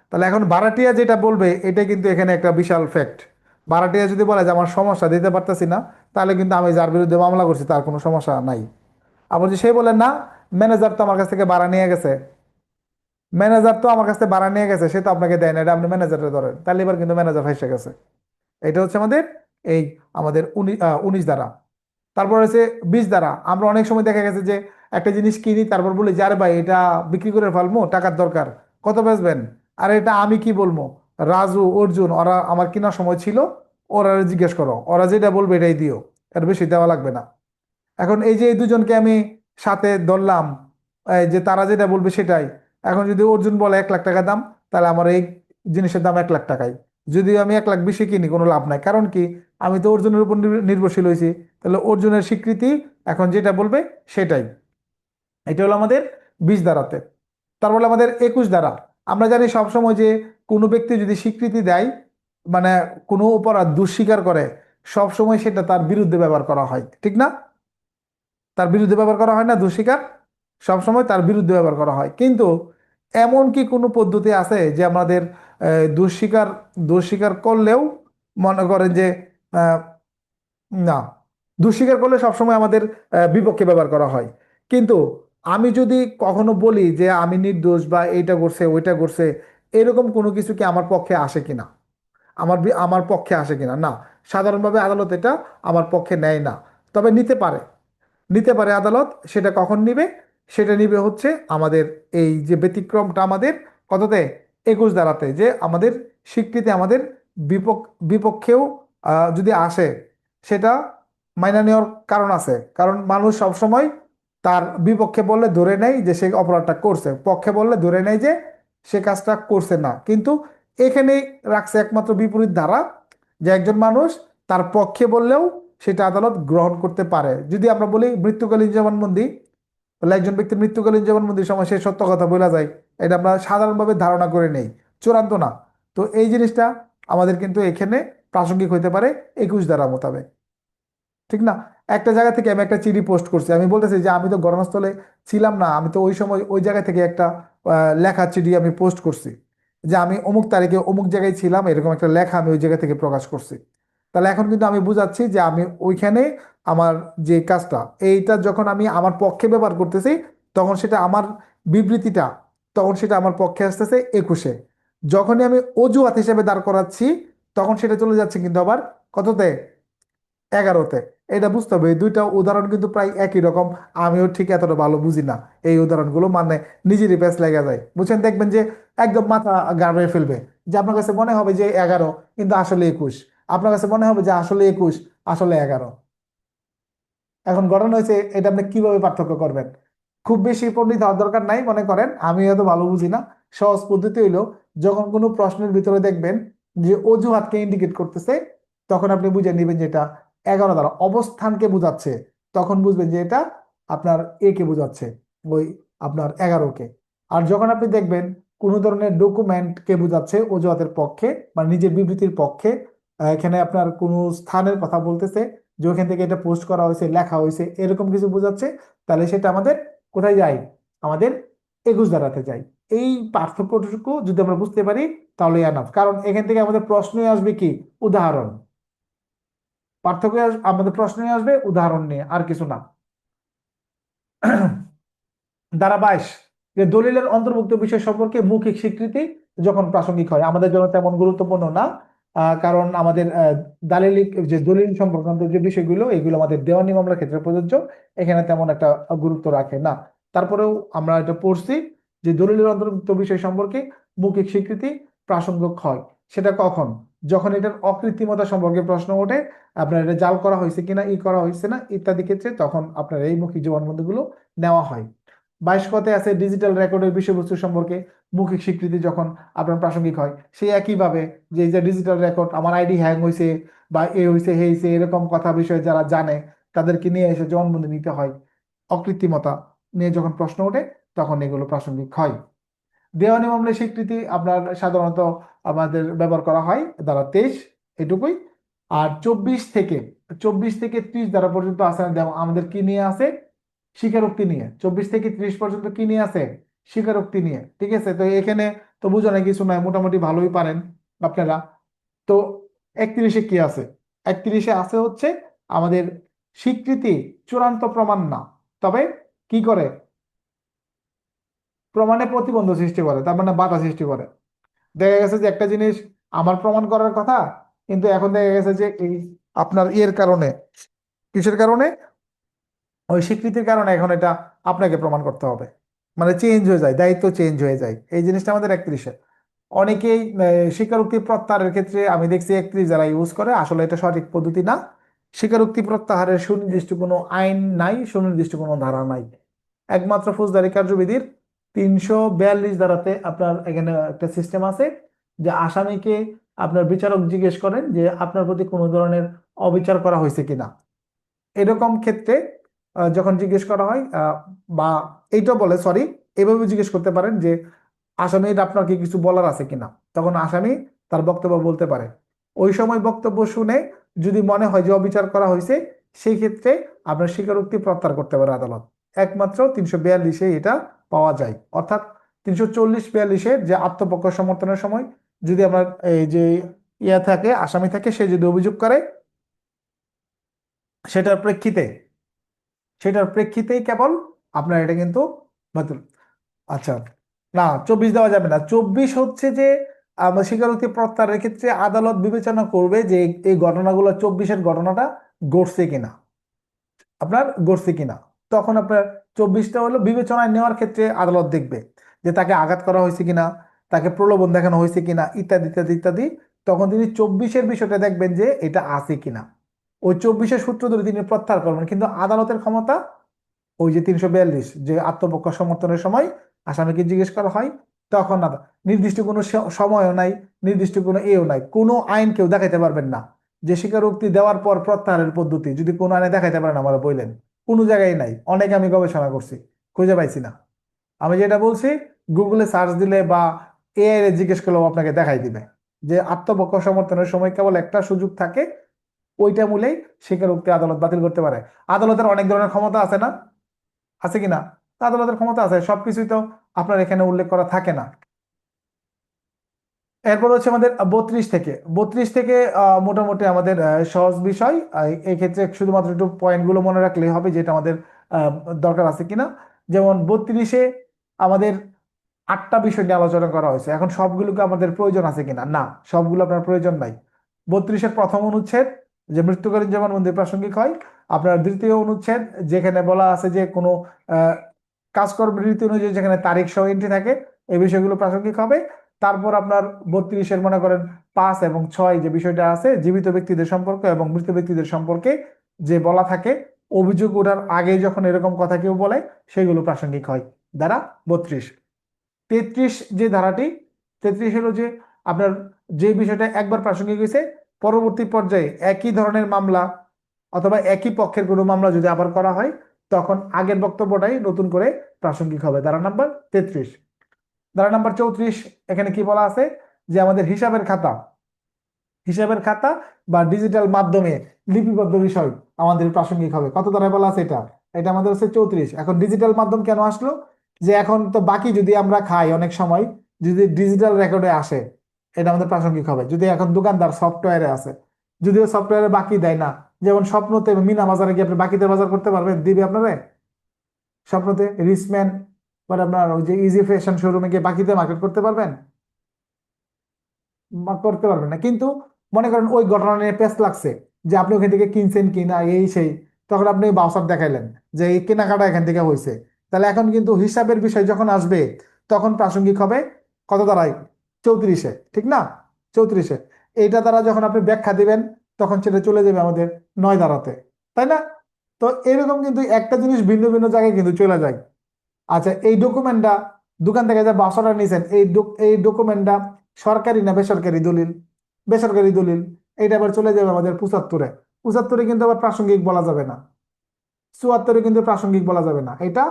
তাহলে এখন ভাড়াটিয়া যেটা বলবে এটা কিন্তু এখানে একটা বিশাল ফ্যাক্ট। ভাড়াটিয়া যদি বলে যে আমার সমস্যা, দিতে পারতেছি না, তাহলে কিন্তু আমি যার বিরুদ্ধে মামলা করছি তার কোনো সমস্যা নাই। আবার যদি সে বলে না, ম্যানেজার তো আমার কাছ থেকে ভাড়া নিয়ে গেছে, ম্যানেজার তো আমার কাছ থেকে ভাড়া নিয়ে গেছে, সে তো আপনাকে দেয় না, এটা আপনি ম্যানেজারে ধরেন, তাহলে এবার কিন্তু ম্যানেজার ফাইসে গেছে। এটা হচ্ছে আমাদের এই আমাদের 19 দ্বারা। তারপর হচ্ছে 20 দ্বারা। আমরা অনেক সময় দেখা গেছে যে একটা জিনিস কিনি, তারপর বলি যে আরে ভাই এটা বিক্রি করে ফেলবো, টাকার দরকার, কত বেচবেন? আর এটা আমি কি বলবো, রাজু অর্জুন ওরা আমার কেনার সময় ছিল, ওরা জিজ্ঞেস করো, ওরা যেটা বলবে এটাই দিও, এর বেশি দেওয়া লাগবে না। এখন এই যে এই দুজনকে আমি সাথে ধরলাম, এই যে তারা যেটা বলবে সেটাই। এখন যদি অর্জুন বলে 1 লাখ টাকা দাম, তাহলে আমার এই জিনিসের দাম 1 লাখ টাকাই। যদি আমি 1 লাখ বেশি কিনি, কোনো লাভ নাই, কারণ কি, আমি তো অর্জুনের উপর নির্ভরশীল হয়েছি। তাহলে অর্জুনের স্বীকৃতি এখন যেটা বলবে সেটাই। এটা হলো আমাদের 20 দ্বারাতে। তারপরে আমাদের 21 দ্বারা। আমরা জানি সবসময় যে কোনো ব্যক্তি যদি স্বীকৃতি দেয়, মানে কোনো অপরাধ দুঃস্বীকার করে, সবসময় সেটা তার বিরুদ্ধে ব্যবহার করা হয়, ঠিক না? তার বিরুদ্ধে ব্যবহার করা হয় না দোষীকার, সবসময় তার বিরুদ্ধে ব্যবহার করা হয়। কিন্তু এমন কি কোনো পদ্ধতি আছে যে আমাদের দোষীকার দোষীকার করলেও মনে করেন যে আহ, না, দোষীকার করলে সবসময় আমাদের বিপক্ষে ব্যবহার করা হয়। কিন্তু আমি যদি কখনো বলি যে আমি নির্দোষ বা এইটা করছে ওইটা করছে, এরকম কোনো কিছু কি আমার পক্ষে আসে কিনা, আমার পক্ষে আসে কিনা, না, সাধারণভাবে আদালত এটা আমার পক্ষে নেয় না। তবে নিতে পারে, নিতে পারে আদালত। সেটা কখন নিবে? সেটা নিবে হচ্ছে আমাদের এই যে ব্যতিক্রমটা আমাদের কততে, 21 দ্বারাতে, যে আমাদের স্বীকৃতি আমাদের বিপক্ষেও যদি আসে, সেটা মাইনা নেওয়ার কারণ আছে। কারণ মানুষ সবসময় তার বিপক্ষে বললে ধরে নেয় যে সে অপরাধটা করছে, পক্ষে বললে ধরে নেয় যে সে কাজটা করছে না। কিন্তু এখানেই রাখছে একমাত্র বিপরীত ধারা, যে একজন মানুষ তার পক্ষে বললেও সেটা আদালত গ্রহণ করতে পারে। যদি আমরা বলি মৃত্যুকালীন জবানবন্দি, তাহলে একজন ব্যক্তির মৃত্যুকালীন জবানবন্দির সময় সে সত্য কথা বলা যায়, এটা আমরা সাধারণভাবে ধারণা করে নেই, চূড়ান্ত না। তো এই জিনিসটা আমাদের কিন্তু এখানে প্রাসঙ্গিক হইতে পারে 21 দ্বারা মোতাবেক, ঠিক না? একটা জায়গা থেকে আমি একটা চিঠি পোস্ট করছি, আমি বলতেছি যে আমি তো ঘটনাস্থলে ছিলাম না, আমি তো ওই সময় ওই জায়গা থেকে একটা লেখা চিঠি আমি পোস্ট করছি, যে আমি অমুক তারিখে অমুক জায়গায় ছিলাম, এরকম একটা লেখা আমি ওই জায়গা থেকে প্রকাশ করছি। তাহলে এখন কিন্তু আমি বুঝাচ্ছি যে আমি ওইখানে আমার যে কাজটা, এইটা যখন আমি আমার পক্ষে ব্যবহার করতেছি, তখন সেটা আমার বিবৃতিটা, তখন সেটা আমার পক্ষে আসতেছে 21-এ। যখনই আমি অজুহাত হিসেবে দাঁড় করাচ্ছি, তখন সেটা চলে যাচ্ছে কিন্তু আবার কততে, 11-তে। এটা বুঝতে হবে, এই দুইটা উদাহরণ কিন্তু প্রায় একই রকম। আমিও ঠিক এতটা ভালো বুঝি না এই উদাহরণগুলো, মানে নিজেরই প্যাচ লেগে যায়, বুঝছেন? দেখবেন যে একদম মাথা গাড়িয়ে ফেলবে, যে আপনার কাছে মনে হবে যে 11 কিন্তু আসলে 21, আপনার কাছে মনে হবে যে আসলে 21 আসলে 11। এখন ঘটনা হয়েছে, এটা আপনি কিভাবে পার্থক্য করবেন? খুব বেশি পণ্ডিত হওয়ার দরকার নাই, মনে করেন আমি এত ভালো বুঝি না। সহজ পদ্ধতি হইলো, যখন কোনো প্রশ্নের ভিতরে দেখবেন যে অজুহাতকে ইন্ডিকেট করতেছে, তখন আপনি বুঝে নেবেন যে এটা 11 দ্বারা অবস্থানকে বোঝাচ্ছে, তখন বুঝবেন যে এটা আপনার এ কে বোঝাচ্ছে, ওই আপনার 11-কে। আর যখন আপনি দেখবেন কোনো ধরনের ডকুমেন্টকে বোঝাচ্ছে অজুহাতের পক্ষে, মানে নিজের বিবৃতির পক্ষে, এখানে আপনার কোনো স্থানের কথা বলতেছে, যে ওখান থেকে এটা পোস্ট করা হয়েছে, লেখা হয়েছে, এরকম কিছু বোঝাচ্ছে, তাহলে সেটা আমাদের কোথায় যায়, আমাদের 21 দ্বারাতে যায়। এই পার্থক্যটুকু যদি আমরা বুঝতে পারি, তাহলে এনাফ। কারণ এখান থেকে আমাদের প্রশ্নই আসবে কি, উদাহরণ। পার্থক্য আমাদের প্রশ্নই আসবে উদাহরণ নিয়ে, আর কিছু না। ধারা 22, যে দলিলের অন্তর্ভুক্ত বিষয় সম্পর্কে মৌখিক স্বীকৃতি যখন প্রাসঙ্গিক হয়, আমাদের জন্য তেমন গুরুত্বপূর্ণ না, কারণ আমাদের দালিলিক যে দলিল সংক্রান্ত যে বিষয়গুলো এগুলো আমাদের দেওয়ানি মামলার ক্ষেত্রে প্রযোজ্য, এখানে তেমন একটা গুরুত্ব রাখে না। তারপরেও আমরা এটা পড়ছি যে দলিলের অন্তর্ভুক্ত বিষয় সম্পর্কে মৌখিক স্বীকৃতি প্রাসঙ্গিক হয়। সেটা কখন? যখন এটার অকৃত্রিমতা সম্পর্কে প্রশ্ন ওঠে, আপনার এটা জাল করা হয়েছে কিনা, করা হয়েছে না ইত্যাদি ক্ষেত্রে, তখন আপনার এই মৌখিক জবানবন্দিগুলো নেওয়া হয়। 22 কতে আছে ডিজিটাল রেকর্ডের বিষয়বস্তু সম্পর্কে মৌখিক স্বীকৃতি যখন আপনার প্রাসঙ্গিক হয়, সেই একইভাবে যে এই যে ডিজিটাল রেকর্ড আমার আইডি হ্যাং হয়েছে বা এ হয়েছে হে হয়েছে এরকম কথা বিষয়ে যারা জানে তাদেরকে নিয়ে এসে জবানবন্দি নিতে হয়। অকৃত্রিমতা নিয়ে যখন প্রশ্ন ওঠে তখন এগুলো প্রাসঙ্গিক হয়। দেওয়ানি মামলার স্বীকৃতি আপনার সাধারণত আমাদের ব্যবহার করা হয় ধারা 23, এটুকুই। আর 24 থেকে 30 ধারা পর্যন্ত আছে আমাদের কি নিয়ে আছে? স্বীকারোক্তি নিয়ে। 24 থেকে 30 পর্যন্ত কি নিয়ে আছে? স্বীকারোক্তি নিয়ে। ঠিক আছে, তো এখানে তো বোঝানোর কিছু নয়, মোটামুটি ভালোই পারেন আপনারা। তো 31-এ কি আছে? 31-এ আছে হচ্ছে আমাদের স্বীকৃতি চূড়ান্ত প্রমাণ না, তবে কি করে? প্রমাণে প্রতিবন্ধ সৃষ্টি করে, তার মানে বাধা সৃষ্টি করে। দেখা গেছে যে একটা জিনিস আমার প্রমাণ করার কথা, কিন্তু এখন দেখা গেছে যে এই আপনার ইয়ের কারণে, কিসের কারণে? ওই স্বীকৃতির কারণে এখন এটা আপনাকে প্রমাণ করতে হবে, মানে চেঞ্জ হয়ে যায়, দায়িত্ব চেঞ্জ হয়ে যায়। এই জিনিসটা আমাদের 31-এ। অনেকেই স্বীকারোক্তি প্রত্যাহারের ক্ষেত্রে আমি দেখছি 31 যারা ইউজ করে, আসলে এটা সঠিক পদ্ধতি না। স্বীকারোক্তি প্রত্যাহারের সুনির্দিষ্ট কোনো আইন নাই, সুনির্দিষ্ট কোনো ধারা নাই। একমাত্র ফৌজদারি কার্যবিধির 342 ধারাতে আপনার এখানে একটা সিস্টেম আছে যে আসামিকে আপনার বিচারক জিজ্ঞেস করেন যে আপনার প্রতি কোনো ধরনের অবিচার করা হয়েছে কিনা। এরকম ক্ষেত্রে যখন জিজ্ঞেস করা হয় বা এইটা বলে সরি, এভাবে জিজ্ঞেস করতে পারেন যে আসামির আপনার কি কিছু বলার আছে কিনা, তখন আসামি তার বক্তব্য বলতে পারে। ওই সময় বক্তব্য শুনে যদি মনে হয় যে অবিচার করা হয়েছে, সেই ক্ষেত্রে আপনার স্বীকারোক্তি প্রত্যাহার করতে পারে আদালত। একমাত্র 342-এ এটা পাওয়া যায়। অর্থাৎ 340-42-এর যে আত্মপক্ষ সমর্থনের সময় যদি আপনার এই যে ইয়া থাকে, আসামি থাকে, সে যদি অভিযোগ করে, সেটার প্রেক্ষিতে সেটার প্রেক্ষিতেই কেবল আপনার এটা কিন্তু বাতিল। আচ্ছা, না 24 দেওয়া যাবে না। 24 হচ্ছে যে স্বীকারোক্তি প্রত্যাহারের ক্ষেত্রে আদালত বিবেচনা করবে যে এই ঘটনাগুলো 24-এর ঘটনাটা ঘটছে কিনা, আপনার ঘটছে কিনা। তখন আপনার 24টা হলো বিবেচনায় নেওয়ার ক্ষেত্রে আদালত দেখবে যে তাকে আঘাত করা হয়েছে কিনা, তাকে প্রলোভন দেখানো হয়েছে কিনা, ইত্যাদি ইত্যাদি ইত্যাদি। তখন তিনি 24-এর বিষয়টা দেখবেন যে এটা আছে কিনা। ওই 24-এর সূত্র ধরে তিনি প্রত্যাহার করবেন, কিন্তু আদালতের ক্ষমতা ওই যে 342 যে আত্মপক্ষ সমর্থনের সময় আসামিকে জিজ্ঞেস করা হয়, তখন না, নির্দিষ্ট কোনো সময়ও নাই, নির্দিষ্ট কোনো এও নাই, কোনো আইন কেউ দেখাইতে পারবেন না যে স্বীকারোক্তি দেওয়ার পর প্রত্যাহারের পদ্ধতি যদি কোনো আইনে দেখাইতে পারেন আমার বললেন। কোনো জায়গায় নাই, অনেকে আমি গবেষণা করছি, খুঁজে পাইছি না। আমি যেটা বলছি, গুগলে সার্চ দিলে বা এআই এর জিজ্ঞেস করলেও আপনাকে দেখাই দিবে যে আত্মপক্ষ সমর্থনের সময় কেবল একটা সুযোগ থাকে, ওইটা মূলেই স্বীকারোক্তি আদালত বাতিল করতে পারে। আদালতের অনেক ধরনের ক্ষমতা আছে না, আছে কিনা? আদালতের ক্ষমতা আছে, সবকিছুই তো আপনার এখানে উল্লেখ করা থাকে না। এরপর হচ্ছে আমাদের 32 থেকে মোটামুটি আমাদের সহজ বিষয়। এই ক্ষেত্রে শুধুমাত্র একটু পয়েন্ট গুলো মনে রাখলেই হবে যেটা আমাদের আহ, দরকার আছে কিনা। যেমন 32-এ আমাদের 8টা বিষয় নিয়ে আলোচনা করা হয়েছে, এখন সবগুলোকে আমাদের প্রয়োজন আছে কিনা? না, সবগুলো আপনার প্রয়োজন নাই। 32-এর প্রথম অনুচ্ছেদ যে মৃত্যুকালীন জবানবন্দি প্রাসঙ্গিক হয়। আপনার দ্বিতীয় অনুচ্ছেদ যেখানে বলা আছে যে কোনো আহ কাজকর্মের রীতি অনুযায়ী যেখানে তারিখ সহ এন্ট্রি থাকে, এই বিষয়গুলো প্রাসঙ্গিক হবে। তারপর আপনার 32-এর মনে করেন 5 এবং 6 যে বিষয়টা আছে জীবিত ব্যক্তিদের সম্পর্কে এবং মৃত ব্যক্তিদের সম্পর্কে যে বলা থাকে, অভিযোগ ওঠার আগে যখন এরকম কথা কেউ বলে, সেগুলো প্রাসঙ্গিক হয় ধারা 32। 33 যে ধারাটি, 33 হলো যে আপনার যে বিষয়টা একবার প্রাসঙ্গিক হয়েছে, পরবর্তী পর্যায়ে একই ধরনের মামলা অথবা একই পক্ষের কোনো মামলা যদি আবার করা হয়, তখন আগের বক্তব্যটাই নতুন করে প্রাসঙ্গিক হবে। ধারা নাম্বার 33। ধারা নাম্বার 34, এখানে কি বলা আছে যে আমাদের হিসাবের খাতা বা ডিজিটাল মাধ্যমে লিপিবদ্ধ বিষয় আমাদের প্রাসঙ্গিক হবে। কত ধারায় বলা আছে এটা? এটা আমাদের হচ্ছে 34। এখন ডিজিটাল মাধ্যম কেন আসলো? যে এখন তো বাকি যদি আমরা খাই অনেক সময়, যদি ডিজিটাল রেকর্ডে আসে, এটা আমাদের প্রাসঙ্গিক হবে। যদি এখন দোকানদার সফটওয়্যারে আছে, যদিও সফটওয়্যারে বাকি দেয় না, যেমন স্বপ্নতে মিনা বাজারে গিয়ে আপনি বাকিতে বাজার করতে পারবেন, দিবে আপনারে স্বপ্নতে রিসম্যান বা আপনার ওই যে ইজি ফ্যাশন শোরুমে গিয়ে বাকিতে মার্কেট করতে পারবেন? করতে পারবেন না। কিন্তু মনে করেন ওই ঘটনা নিয়ে পেস লাগছে যে আপনি ওখান থেকে কিনছেন কিনা এই সেই, তখন আপনি বাউচার দেখাইলেন যে এই কেনাকাটা এখান থেকে হয়েছে, তাহলে এখন কিন্তু হিসাবের বিষয় যখন আসবে তখন প্রাসঙ্গিক হবে কত দাঁড়ায়, 34-এ, ঠিক না? 34-এ এইটা দ্বারা যখন আপনি ব্যাখ্যা দিবেন তখন সেটা চলে যাবে আমাদের 9 দাঁড়াতে, তাই না? তো এরকম কিন্তু একটা জিনিস ভিন্ন ভিন্ন জায়গায় কিন্তু চলে যায়। আচ্ছা, এই ডকুমেন্টটা দোকান থেকে যে বাসটা নিয়েছেন এই ডকুমেন্টটা সরকারি না বেসরকারি দলিল? বেসরকারি দলিল। এটা আবার চলে যাবে আমাদের 75-এ। 75-এ কিন্তু আবার প্রাসঙ্গিক বলা যাবে না, 74-এ কিন্তু প্রাসঙ্গিক বলা যাবে না। এটা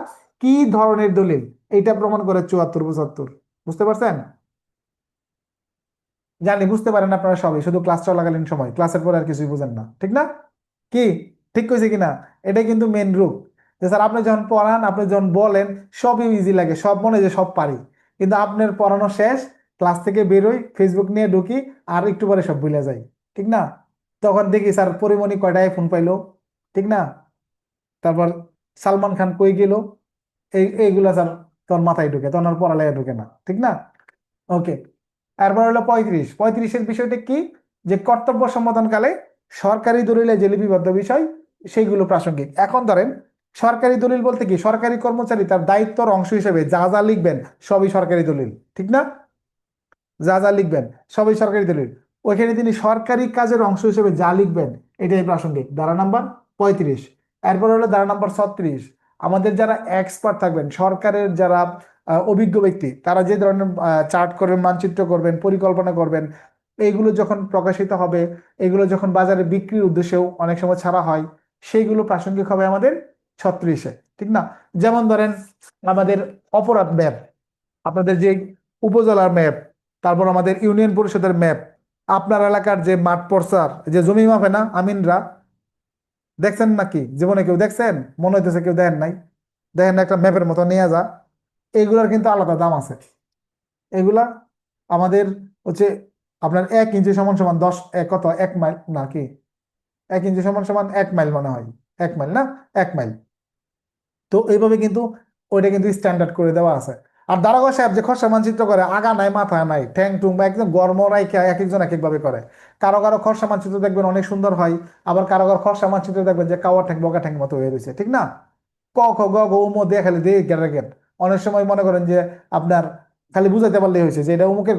কি ধরনের দলিল এটা প্রমাণ করে 74 75, বুঝতে পারছেন? জানি বুঝতে পারেন আপনারা সবাই, শুধু ক্লাস চলাকালীন সময়, ক্লাসের পরে আর কিছুই বুঝেন না, ঠিক না? কি ঠিক কইছে কিনা? এটাই কিন্তু মেন রূপ, যে স্যার আপনি যখন পড়ান, আপনি যখন বলেন সবই ইজি লাগে, সব মনে হয় যে সব পারি, কিন্তু আপনার পড়ানো শেষ, ক্লাস থেকে বেরোই, ফেসবুক নিয়ে ঢুকি, আর একটু পরে সব ভুলে যাই, ঠিক না? তখন দেখি স্যার পরিমণি কয়টায় ফোন পাইলো, ঠিক না? তারপর সালমান খান কই গেল, এইগুলা স্যার তখন মাথায় ঢুকে, তখন আর পড়ালেখা ঢুকে না, ঠিক না? ওকে। এরপর হলো 35-এর বিষয়টা কি, যে কর্তব্য সম্পাদনকালে সরকারি দলিলে যে লিপিবদ্ধ বিষয় সেইগুলো প্রাসঙ্গিক। এখন ধরেন সরকারি দলিল বলতে কি, সরকারি কর্মচারী তার দায়িত্বর অংশ হিসেবে যা যা লিখবেন সবই সরকারি দলিল, ঠিক না? যা যা লিখবেন সবই সরকারি দলিল। ওইখানে তিনি সরকারি কাজের অংশ হিসেবে যা লিখবেন এটাই প্রাসঙ্গিক, ধারা নাম্বার 35। এরপর হলো ধারা নাম্বার 36। আমাদের যারা এক্সপার্ট থাকবেন, সরকারের যারা অভিজ্ঞ ব্যক্তি, তারা যে ধরনের চার্ট করবেন, মানচিত্র করবেন, পরিকল্পনা করবেন, এইগুলো যখন প্রকাশিত হবে, এগুলো যখন বাজারে বিক্রির উদ্দেশ্যেও অনেক সময় ছাড়া হয়, সেইগুলো প্রাসঙ্গিক হবে আমাদের 36-এ, ঠিক না? যেমন ধরেন আমাদের অপরাধ ম্যাপ, আপনাদের যে উপজেলার ম্যাপ, তারপর আমাদের ইউনিয়ন পরিষদের ম্যাপ, আপনার এলাকার যে মাঠ পর্চার, যে জমি মাপে না আমিনরা, দেখছেন নাকি জীবনে কেউ দেখছেন? মনে হইতেছে কেউ দেখেন নাই। দেখেন না, একটা ম্যাপের মতো নিয়ে যা, এগুলার কিন্তু আলাদা দাম আছে। এগুলা আমাদের হচ্ছে আপনার 1 ইঞ্চি সমান সমান কত, 1 মাইল নাকি? 1 ইঞ্চি সমান সমান 1 মাইল মনে হয়, 1 মাইল না, 1 মাইল। তো এইভাবে কিন্তু ওইটা কিন্তু স্ট্যান্ডার্ড করে দেওয়া আছে। আর দারোগা সাহেব যে খসড়া মানচিত্র করে, আগা নাই মাথা নাই, ঠ্যাং টুং বা একদম গরম রাইখা এক একজন এক একভাবে করে। কারো কারো খসড়া মানচিত্র দেখবেন অনেক সুন্দর হয়, আবার কারো কারো খসড়া মানচিত্র দেখবেন যে কাওয়া ঠ্যাং বগা ঠ্যাং মতো হয়ে রয়েছে, ঠিক না? ক খ গ ঘ উম দিয়ে খালি দিয়ে গেট গেট। অনেক সময় মনে করেন যে আপনার খালি বুঝাইতে পারলেই হয়েছে যে এটা অমুকের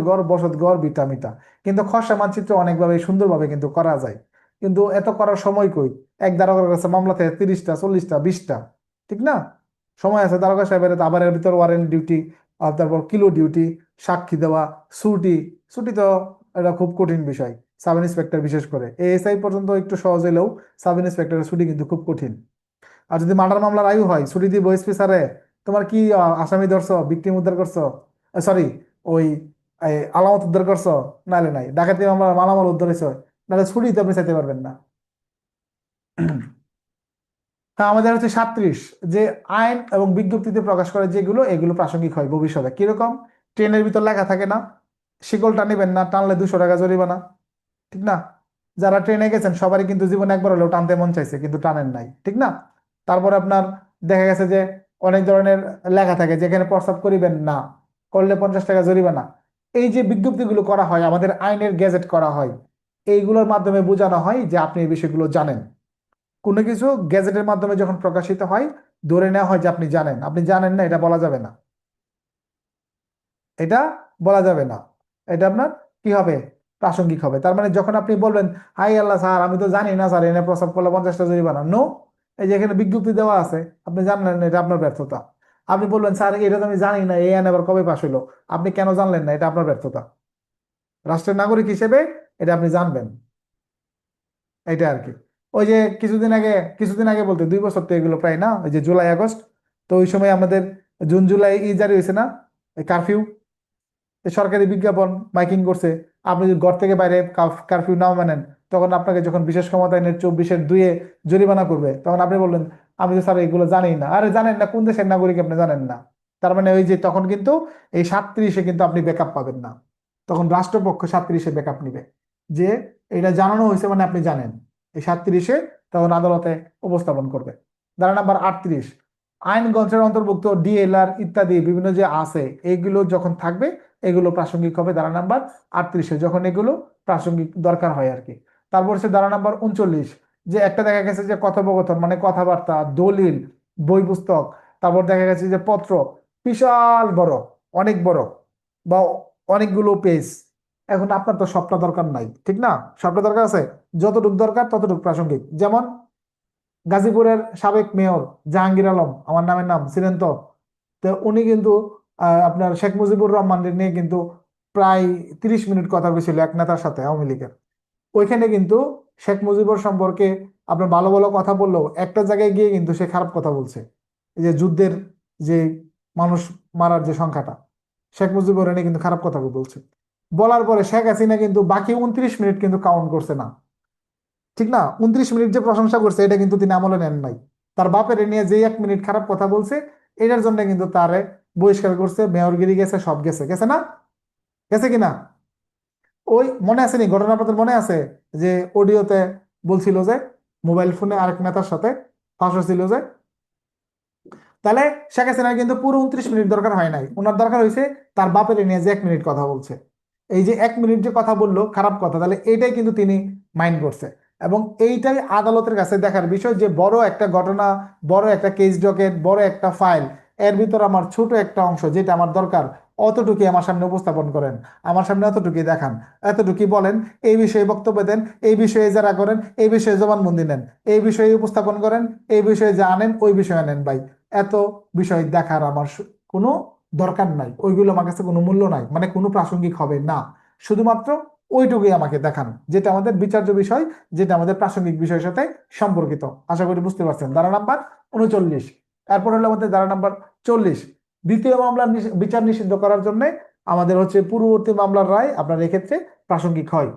ঘর বসত ঘর বিটা মিটা, কিন্তু খসড়া মানচিত্র অনেকভাবে সুন্দরভাবে কিন্তু করা যায়। কিন্তু এত করার সময় কই? এক দারোগার কাছে মামলা থেকে 30টা 40টা 20টা, ঠিক না? সময় আছে দারোগা সাহেবের, আবার এর ভিতর ওয়ারেন্ট ডিউটি, আর তারপর কিলো ডিউটি, সাক্ষী দেওয়া, ছুটি। ছুটি তো এটা খুব কঠিন বিষয়, সাব ইন্সপেক্টর বিশেষ করে, এএসআই পর্যন্ত একটু সহজ হলেও সাব ইন্সপেক্টরের ছুটি কিন্তু খুব কঠিন। আর যদি মার্ডার মামলার আয়ু হয়, ছুটি দিব এসপি স্যারে, তোমার কি আসামি ধরছো, ভিকটিম উদ্ধার করছো, সরি ওই আলামত উদ্ধার করছো, নাহলে নাই ডাকাতি মামলা মালামাল উদ্ধার হয়েছে, নাহলে ছুটি তো আপনি চাইতে পারবেন না। হ্যাঁ, আমাদের হচ্ছে 37, যে আইন এবং বিজ্ঞপ্তিতে প্রকাশ করে যেগুলো, এগুলো প্রাসঙ্গিক হয় ভবিষ্যতে। কিরকম? ট্রেনের ভিতর লেখা থাকে না, শিকলটা নিবেন না, টানলে 200 টাকা জরিমানা, ঠিক না? যারা ট্রেনে গেছেন সবারই কিন্তু জীবনে একবার হলেও টানতে মন চাইছে, কিন্তু টানেন নাই, ঠিক না? তারপরে আপনার দেখা গেছে যে অনেক ধরনের লেখা থাকে যেখানে প্রস্রাব করিবেন না, করলে 50 টাকা জরিমানা। এই যে বিজ্ঞপ্তিগুলো করা হয়, আমাদের আইনের গেজেট করা হয়, এইগুলোর মাধ্যমে বোঝানো হয় যে আপনি এই বিষয়গুলো জানেন। কোনো কিছু গ্যাজেটের মাধ্যমে যখন প্রকাশিত হয়, ধরে নেওয়া হয় যে আপনি জানেন। আপনি জানেন না এটা বলা যাবে না, এটা বলা যাবে না। এটা আপনার কি হবে, প্রাসঙ্গিক হবে। তার মানে যখন আপনি বলবেন, হাই আল্লাহ স্যার আমি তো জানি না স্যার, এনে প্রস্তাব করলে 50টা জরিমানা, নো, এই যে এখানে বিজ্ঞপ্তি দেওয়া আছে, আপনি জানলেন না, এটা আপনার ব্যর্থতা। আপনি বলবেন স্যার এটা তো আমি জানি না, এই আইন আবার কবে পাশ হলো, আপনি কেন জানলেন না, এটা আপনার ব্যর্থতা। রাষ্ট্রের নাগরিক হিসেবে এটা আপনি জানবেন, এটা আর কি। ওই যে কিছুদিন আগে বলতে 2 বছর তো এগুলো প্রায় না, ওই যে জুলাই আগস্ট, তো ওই সময় আমাদের জুন জুলাই জারি হয়েছে না, কারফিউ, সরকারি বিজ্ঞাপন মাইকিং করছে। আপনি যদি ঘর থেকে বাইরে কারফিউ নাও মানেন, তখন আপনাকে যখন বিশেষ ক্ষমতা আইনের 24-এর 2-এ জরিমানা করবে, তখন আপনি বললেন আমি তো স্যার এগুলো জানি না। আরে জানেন না, কোন দেশের নাগরিক আপনি জানেন না? তার মানে ওই যে তখন কিন্তু এই 37-এ কিন্তু আপনি ব্যাকআপ পাবেন না, তখন রাষ্ট্রপক্ষ 37-এ ব্যাকআপ নিবে, যে এটা জানানো হয়েছে মানে আপনি জানেন। এই 37-এ তখন আদালতে উপস্থাপন করবে। ধারা নাম্বার 38, আইনগঞ্জের অন্তর্ভুক্ত ডিএলআর ইত্যাদি বিভিন্ন যে আছে, এইগুলো যখন থাকবে এগুলো প্রাসঙ্গিক হবে ধারা নাম্বার 38-এ, যখন এগুলো প্রাসঙ্গিক দরকার হয় আর কি। তারপর হচ্ছে ধারা নাম্বার 39, যে একটা দেখা গেছে যে কথোপকথন মানে কথাবার্তা, দলিল, বই পুস্তক, তারপর দেখা গেছে যে পত্র, বিশাল বড়, অনেক বড়, বা অনেকগুলো পেজ। এখন আপনার তো সবটা দরকার নাই, ঠিক না? সবটা দরকার আছে, যতটুকু দরকার ততটুকু প্রাসঙ্গিক। যেমন গাজীপুরের সাবেক মেয়র জাহাঙ্গীর আলম, আমার নামের নাম ছিলেন তো, তো উনি কিন্তু আপনার শেখ মুজিবুর রহমানের নিয়ে কিন্তু প্রায় 30 মিনিট কথা বলেছিল এক নেতার সাথে, আওয়ামী লীগের। ওইখানে কিন্তু শেখ মুজিবুর সম্পর্কে আপনার ভালো ভালো কথা বললেও একটা জায়গায় গিয়ে কিন্তু সে খারাপ কথা বলছে। এই যে যুদ্ধের যে মানুষ মারার যে সংখ্যাটা, শেখ মুজিবুর এনে কিন্তু খারাপ কথা বলছে। বলার পরে শেখ হাসিনা কিন্তু বাকি 29 মিনিট কিন্তু কাউন্ট করছে না, ঠিক না? 29 মিনিট যে প্রশংসা করছে এটা কিন্তু তিনি আমলে নেন নাই। তার বাপের নিয়ে যে 1 মিনিট খারাপ কথা বলছে, এটার জন্য কিন্তু তারে বহিষ্কার করছে, মেয়রগিরি গেছে, সব গেছে, গেছে না? গেছে কিনা? ওই মনে আছে নি ঘটনা আপনাদের মনে আছে যে অডিওতে বলছিল যে মোবাইল ফোনে আরেক নেতার সাথে ফাঁস হয়েছিল যে? তাহলে শেখ হাসিনার কিন্তু পুরো 29 মিনিট দরকার হয় নাই, ওনার দরকার হয়েছে তার বাপের নিয়ে যে 1 মিনিট কথা বলছে। এই যে 1 মিনিট যে কথা বললো খারাপ কথা, তাহলে এইটাই কিন্তু তিনি মাইন্ড করছে। এবং এইটাই আদালতের কাছে দেখার বিষয় যে বড় একটা ঘটনা, বড় একটা কেস ডকেট, বড় একটা ফাইল, এর ভিতর আমার ছোট একটা অংশ যেটা আমার দরকার, অতটুকুই আমার সামনে উপস্থাপন করেন, আমার সামনে অতটুকুই দেখান, এতটুকুই বলেন, এই বিষয়ে বক্তব্য দেন, এই বিষয়ে যারা করেন, এই বিষয়ে জবানবন্দি নেন, এই বিষয়ে উপস্থাপন করেন, এই বিষয়ে যা আনেন ওই বিষয়ে আনেন ভাই। এত বিষয় দেখার আমার কোনো দরকার নাই, ওইগুলো আমার কাছে কোনো মূল্য নাই, মানে কোনো প্রাসঙ্গিক হবে না। শুধুমাত্র ওইটুকুই আমাকে দেখান যেটা আমাদের বিচার্য বিষয়, যেটা আমাদের প্রাসঙ্গিক বিষয়ের সাথে সম্পর্কিত। আশা করি বুঝতে পারছেন। ধারা নাম্বার 39। তারপর হলো আমাদের ধারা নাম্বার 40, দ্বিতীয় মামলা বিচার নিষিদ্ধ করার জন্য আমাদের হচ্ছে পূর্ববর্তী মামলার রায় আপনার এক্ষেত্রে প্রাসঙ্গিক হয়।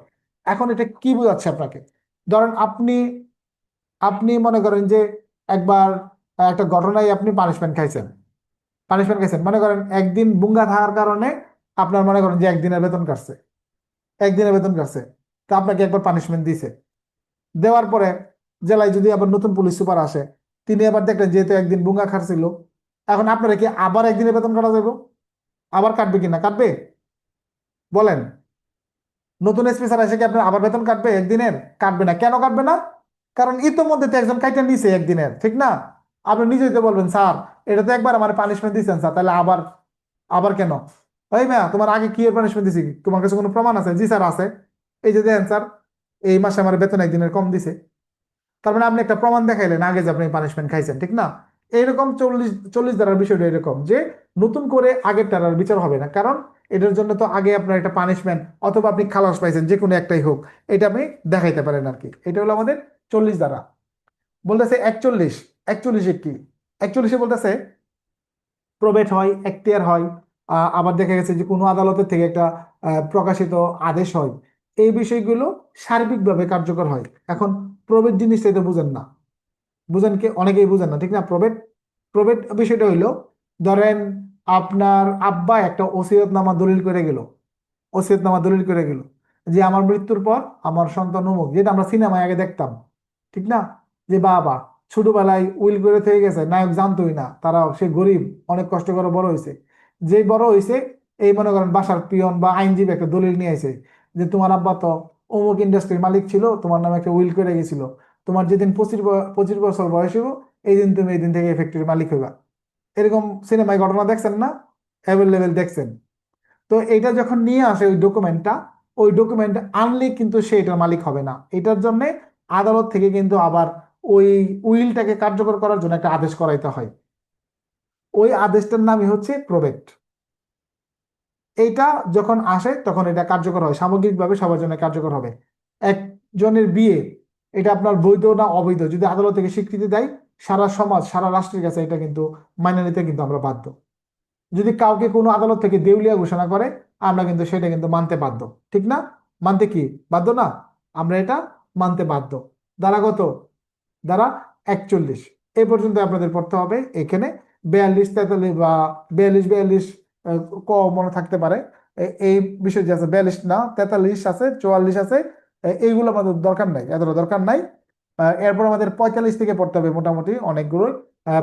এখন এটা কি বোঝাচ্ছে আপনাকে? ধরেন আপনি আপনি মনে করেন যে একবার একটা ঘটনায় আপনি পানিশমেন্ট খাইছেন, মনে করেন একদিন বুঙ্গা থাকার কারণে আপনার মনে করেন যে একদিনের বেতন কাটছে, একদিনের বেতন কাটছে, তা আপনাকে একবার পানিশমেন্ট দিছে। দেওয়ার পরে জেলায় যদি আবার নতুন পুলিশ সুপার আসে, তিনি আবার দেখলেন যেহেতু একদিন বুঙ্গা খাটছিল, এখন আপনারা কি আবার একদিনের বেতন কাটা যাবে? আবার কাটবে কিনা? কাটবে? বলেন। নতুন এসপি স্যার এসে কি আপনার আবার বেতন কাটবে একদিনের? কাটবে না। কেন কাটবে না? কারণ ইতোমধ্যে তো একজন কাইটা নিছে একদিনের, ঠিক না? আপনি নিজেই তো বলবেন স্যার এটা তো একবার আমার পানিশমেন্ট দিচ্ছেন স্যার, তাহলে আবার আবার কেন? ওই মেয়া তোমার আগে কি এর পানিশমেন্ট দিছি? তোমার কাছে কোনো প্রমাণ আছে? জি স্যার আছে, এই যে দেন স্যার, এই মাসে আমার বেতন একদিনের কম দিছে। তার মানে আপনি একটা প্রমাণ দেখাইলেন আগে যে আপনি পানিশমেন্ট খাইছেন, ঠিক না? এইরকম 40 ধারার বিষয়টা এরকম যে নতুন করে আগের ধারার বিচার হবে না, কারণ এটার জন্য তো আগে আপনার একটা পানিশমেন্ট অথবা আপনি খালাস পাইছেন, যে কোনো একটাই হোক, এটা আপনি দেখাইতে পারেন আর কি। এটা হলো আমাদের 40 ধারা। বলতেছে 41, 41-এ কি? 41-এ বলতেছে প্রবেট হয়, এখতিয়ার হয়, আবার দেখা গেছে যে কোনো আদালতের থেকে একটা প্রকাশিত আদেশ হয়, এই বিষয়গুলো সার্বিকভাবে কার্যকর হয়। এখন প্রবেট জিনিসটা তো বুঝেন না, বুঝেন কি? অনেকেই বুঝেন না, ঠিক না? প্রবেট প্রবেট বিষয়টা হইলো, ধরেন আপনার আব্বা একটা ওসিয়তনামা দলিল করে গেল, ওসিয়তনামা দলিল করে গেল যে আমার মৃত্যুর পর আমার সন্তান অমুক, যেটা আমরা সিনেমায় আগে দেখতাম, ঠিক না? যে বাবা ছোটবেলায় উইল করে থেকে গেছে, নায়ক জানতোই না, তারা সে গরিব, অনেক কষ্ট করে বড় হয়েছে, যেই বড় হয়েছে এই মনে করেন বাসার পিয়ন বা আইনজীবী একটা দলিল নিয়ে আসে যে তোমার আব্বা তো অমুক ইন্ডাস্ট্রির মালিক ছিল, তোমার নামে একটা উইল করে গেছিল, তোমার যেদিন 25 বছর বয়স হইব এই দিন তুমি এই দিন থেকে এই ফ্যাক্টরির মালিক হইবা। এরকম সিনেমায় ঘটনা দেখছেন না? অ্যাভেলেবেল দেখছেন। তো এটা যখন নিয়ে আসে ওই ডকুমেন্টটা, ওই ডকুমেন্ট আনলে কিন্তু সে এটার মালিক হবে না। এটার জন্য আদালত থেকে কিন্তু আবার ওই উইলটাকে কার্যকর করার জন্য একটা আদেশ করাইতে হয়। ওই আদেশটার নামই হচ্ছে প্রবেট। এইটা যখন আসে তখন এটা কার্যকর হয়, সামগ্রিকভাবে সবার জন্য কার্যকর হবে। একজনের বিয়ে, এটা আপনার বৈধ না অবৈধ, যদি আদালত থেকে স্বীকৃতি দেয়, সারা সমাজ সারা রাষ্ট্রের কাছে এটা কিন্তু মাইনে নিতে কিন্তু আমরা বাধ্য। যদি কাউকে কোনো আদালত থেকে দেউলিয়া ঘোষণা করে, আমরা কিন্তু সেটা কিন্তু মানতে বাধ্য, ঠিক না? মানতে কি বাধ্য না? আমরা এটা মানতে বাধ্য। ধারা কত? ধারা 41। এই পর্যন্ত আপনাদের পড়তে হবে। এখানে 42, 43 বা 42, ক মনে থাকতে পারে। এই বিষয় যে আছে 42 না, 43 আছে, 44 আছে, এইগুলো আমাদের দরকার নাই, এতটা দরকার নাই। এরপর আমাদের 45 থেকে পড়তে হবে মোটামুটি অনেকগুলো,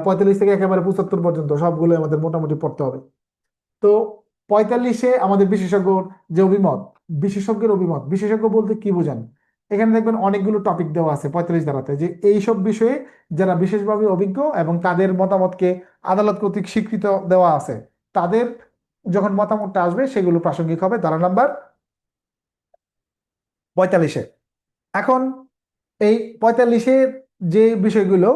45 থেকে একেবারে 75 পর্যন্ত সবগুলো আমাদের মোটামুটি পড়তে হবে। তো 45-এ আমাদের বিশেষজ্ঞ যে অভিমত, বিশেষজ্ঞের অভিমত, বিশেষজ্ঞ বলতে কি বোঝান? এখানে দেখবেন অনেকগুলো টপিক দেওয়া আছে 45 ধারাতে, যে এইসব বিষয়ে যারা বিশেষভাবে অভিজ্ঞ এবং তাদের মতামতকে আদালত কর্তৃক স্বীকৃত দেওয়া আছে, তাদের যখন মতামতটা আসবে সেগুলো প্রাসঙ্গিক হবে ধারা নাম্বার 45-এ। এখন এই 45-এর যে বিষয়গুলো,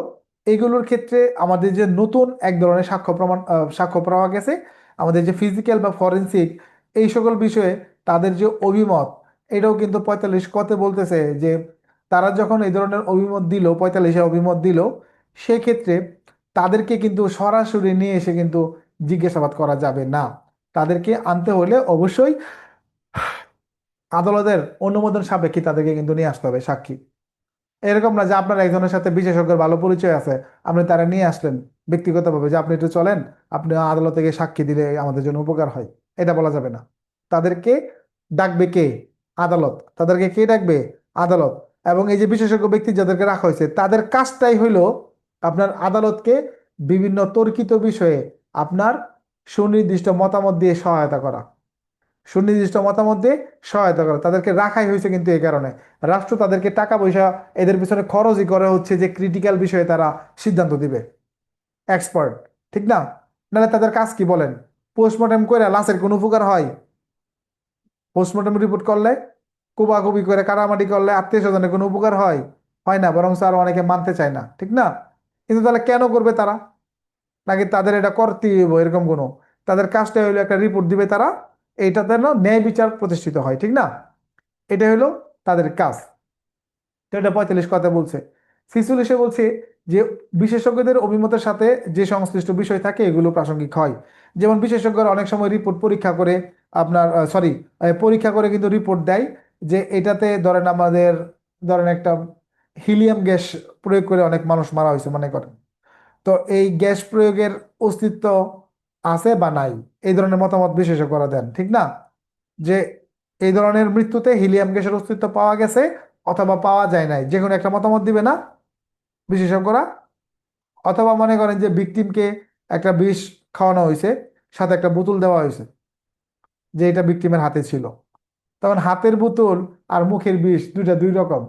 এইগুলোর ক্ষেত্রে আমাদের যে নতুন এক ধরনের সাক্ষ্য প্রমাণ, সাক্ষ্য পাওয়া গেছে, আমাদের যে ফিজিক্যাল বা ফরেনসিক এই সকল বিষয়ে তাদের যে অভিমত, এটাও কিন্তু 45 কতে বলতেছে যে তারা যখন এই ধরনের অভিমত দিল, 45-এ অভিমত দিল, সেক্ষেত্রে তাদেরকে কিন্তু সরাসরি নিয়ে এসে কিন্তু জিজ্ঞাসাবাদ করা যাবে না। তাদেরকে আনতে হলে অবশ্যই আদালতের অনুমোদন সাপেক্ষে তাদেরকে কিন্তু নিয়ে আসতে হবে সাক্ষী। এরকম না যে আপনার একজনের সাথে বিশেষজ্ঞের ভালো পরিচয় আছে, আপনি তারা নিয়ে আসলেন ব্যক্তিগতভাবে যে আপনি একটু চলেন, আপনি আদালতে গিয়ে সাক্ষী দিলে আমাদের জন্য উপকার হয়, এটা বলা যাবে না। তাদেরকে ডাকবে কে? আদালত। তাদেরকে কে ডাকবে? আদালত। এবং এই যে বিশেষজ্ঞ ব্যক্তি যাদেরকে রাখা হয়েছে, তাদের কাজটাই হইলো আপনার আদালতকে বিভিন্ন তর্কিত বিষয়ে আপনার সুনির্দিষ্ট মতামত দিয়ে সহায়তা করা, সুনির্দিষ্ট মতামত দিয়ে সহায়তা করা। তাদেরকে রাখাই হয়েছে কিন্তু এই কারণে, রাষ্ট্র তাদেরকে টাকা পয়সা এদের পিছনে খরচই করে হচ্ছে যে ক্রিটিক্যাল বিষয়ে তারা সিদ্ধান্ত দিবে, এক্সপার্ট, ঠিক না? নাহলে তাদের কাজ কি বলেন? পোস্টমর্টেম করে লাশের কোনো উপকার হয়? পোস্টমর্টেম রিপোর্ট করলে, কোবাকুবি করে কাটামাটি করলে আত্মীয় স্বজনের কোনো উপকার হয়? হয় না, বরং স্যার অনেকে মানতে চায় না, ঠিক না? কিন্তু তাহলে কেন করবে তারা? নাকি তাদের এটা করতেই হইব এরকম কোনো? তাদের কাজটা হইলো একটা রিপোর্ট দিবে তারা, এইটাতে যেন ন্যায় বিচার প্রতিষ্ঠিত হয়, ঠিক না? এটা হলো তাদের কাজ। তো এটা 45 কথা বলছে। 46-এ বলছে যে বিশেষজ্ঞদের অভিমতের সাথে যে সংশ্লিষ্ট বিষয় থাকে এগুলো প্রাসঙ্গিক হয়। যেমন বিশেষজ্ঞরা অনেক সময় রিপোর্ট পরীক্ষা করে আপনার সরি পরীক্ষা করে কিন্তু রিপোর্ট দেয় যে এটাতে ধরেন আমাদের, ধরেন একটা হিলিয়াম গ্যাস প্রয়োগ করে অনেক মানুষ মারা হয়েছে মনে করেন, তো এই গ্যাস প্রয়োগের অস্তিত্ব আছে বা নাই, এই ধরনের মতামত বিশেষজ্ঞরা দেন, ঠিক না? যে এই ধরনের মৃত্যুতে হিলিয়াম গ্যাসের অস্তিত্ব পাওয়া গেছে অথবা পাওয়া যায় নাই, যে কোনো একটা মতামত দিবে না বিশেষজ্ঞরা? অথবা মনে করেন যে ভিকটিমকে একটা বিষ খাওয়ানো হয়েছে, সাথে একটা বোতল দেওয়া হয়েছে, যে এটা ভিকটিমের হাতে ছিল, তখন হাতের বোতল আর মুখের বিষ দুইটা দুই রকম।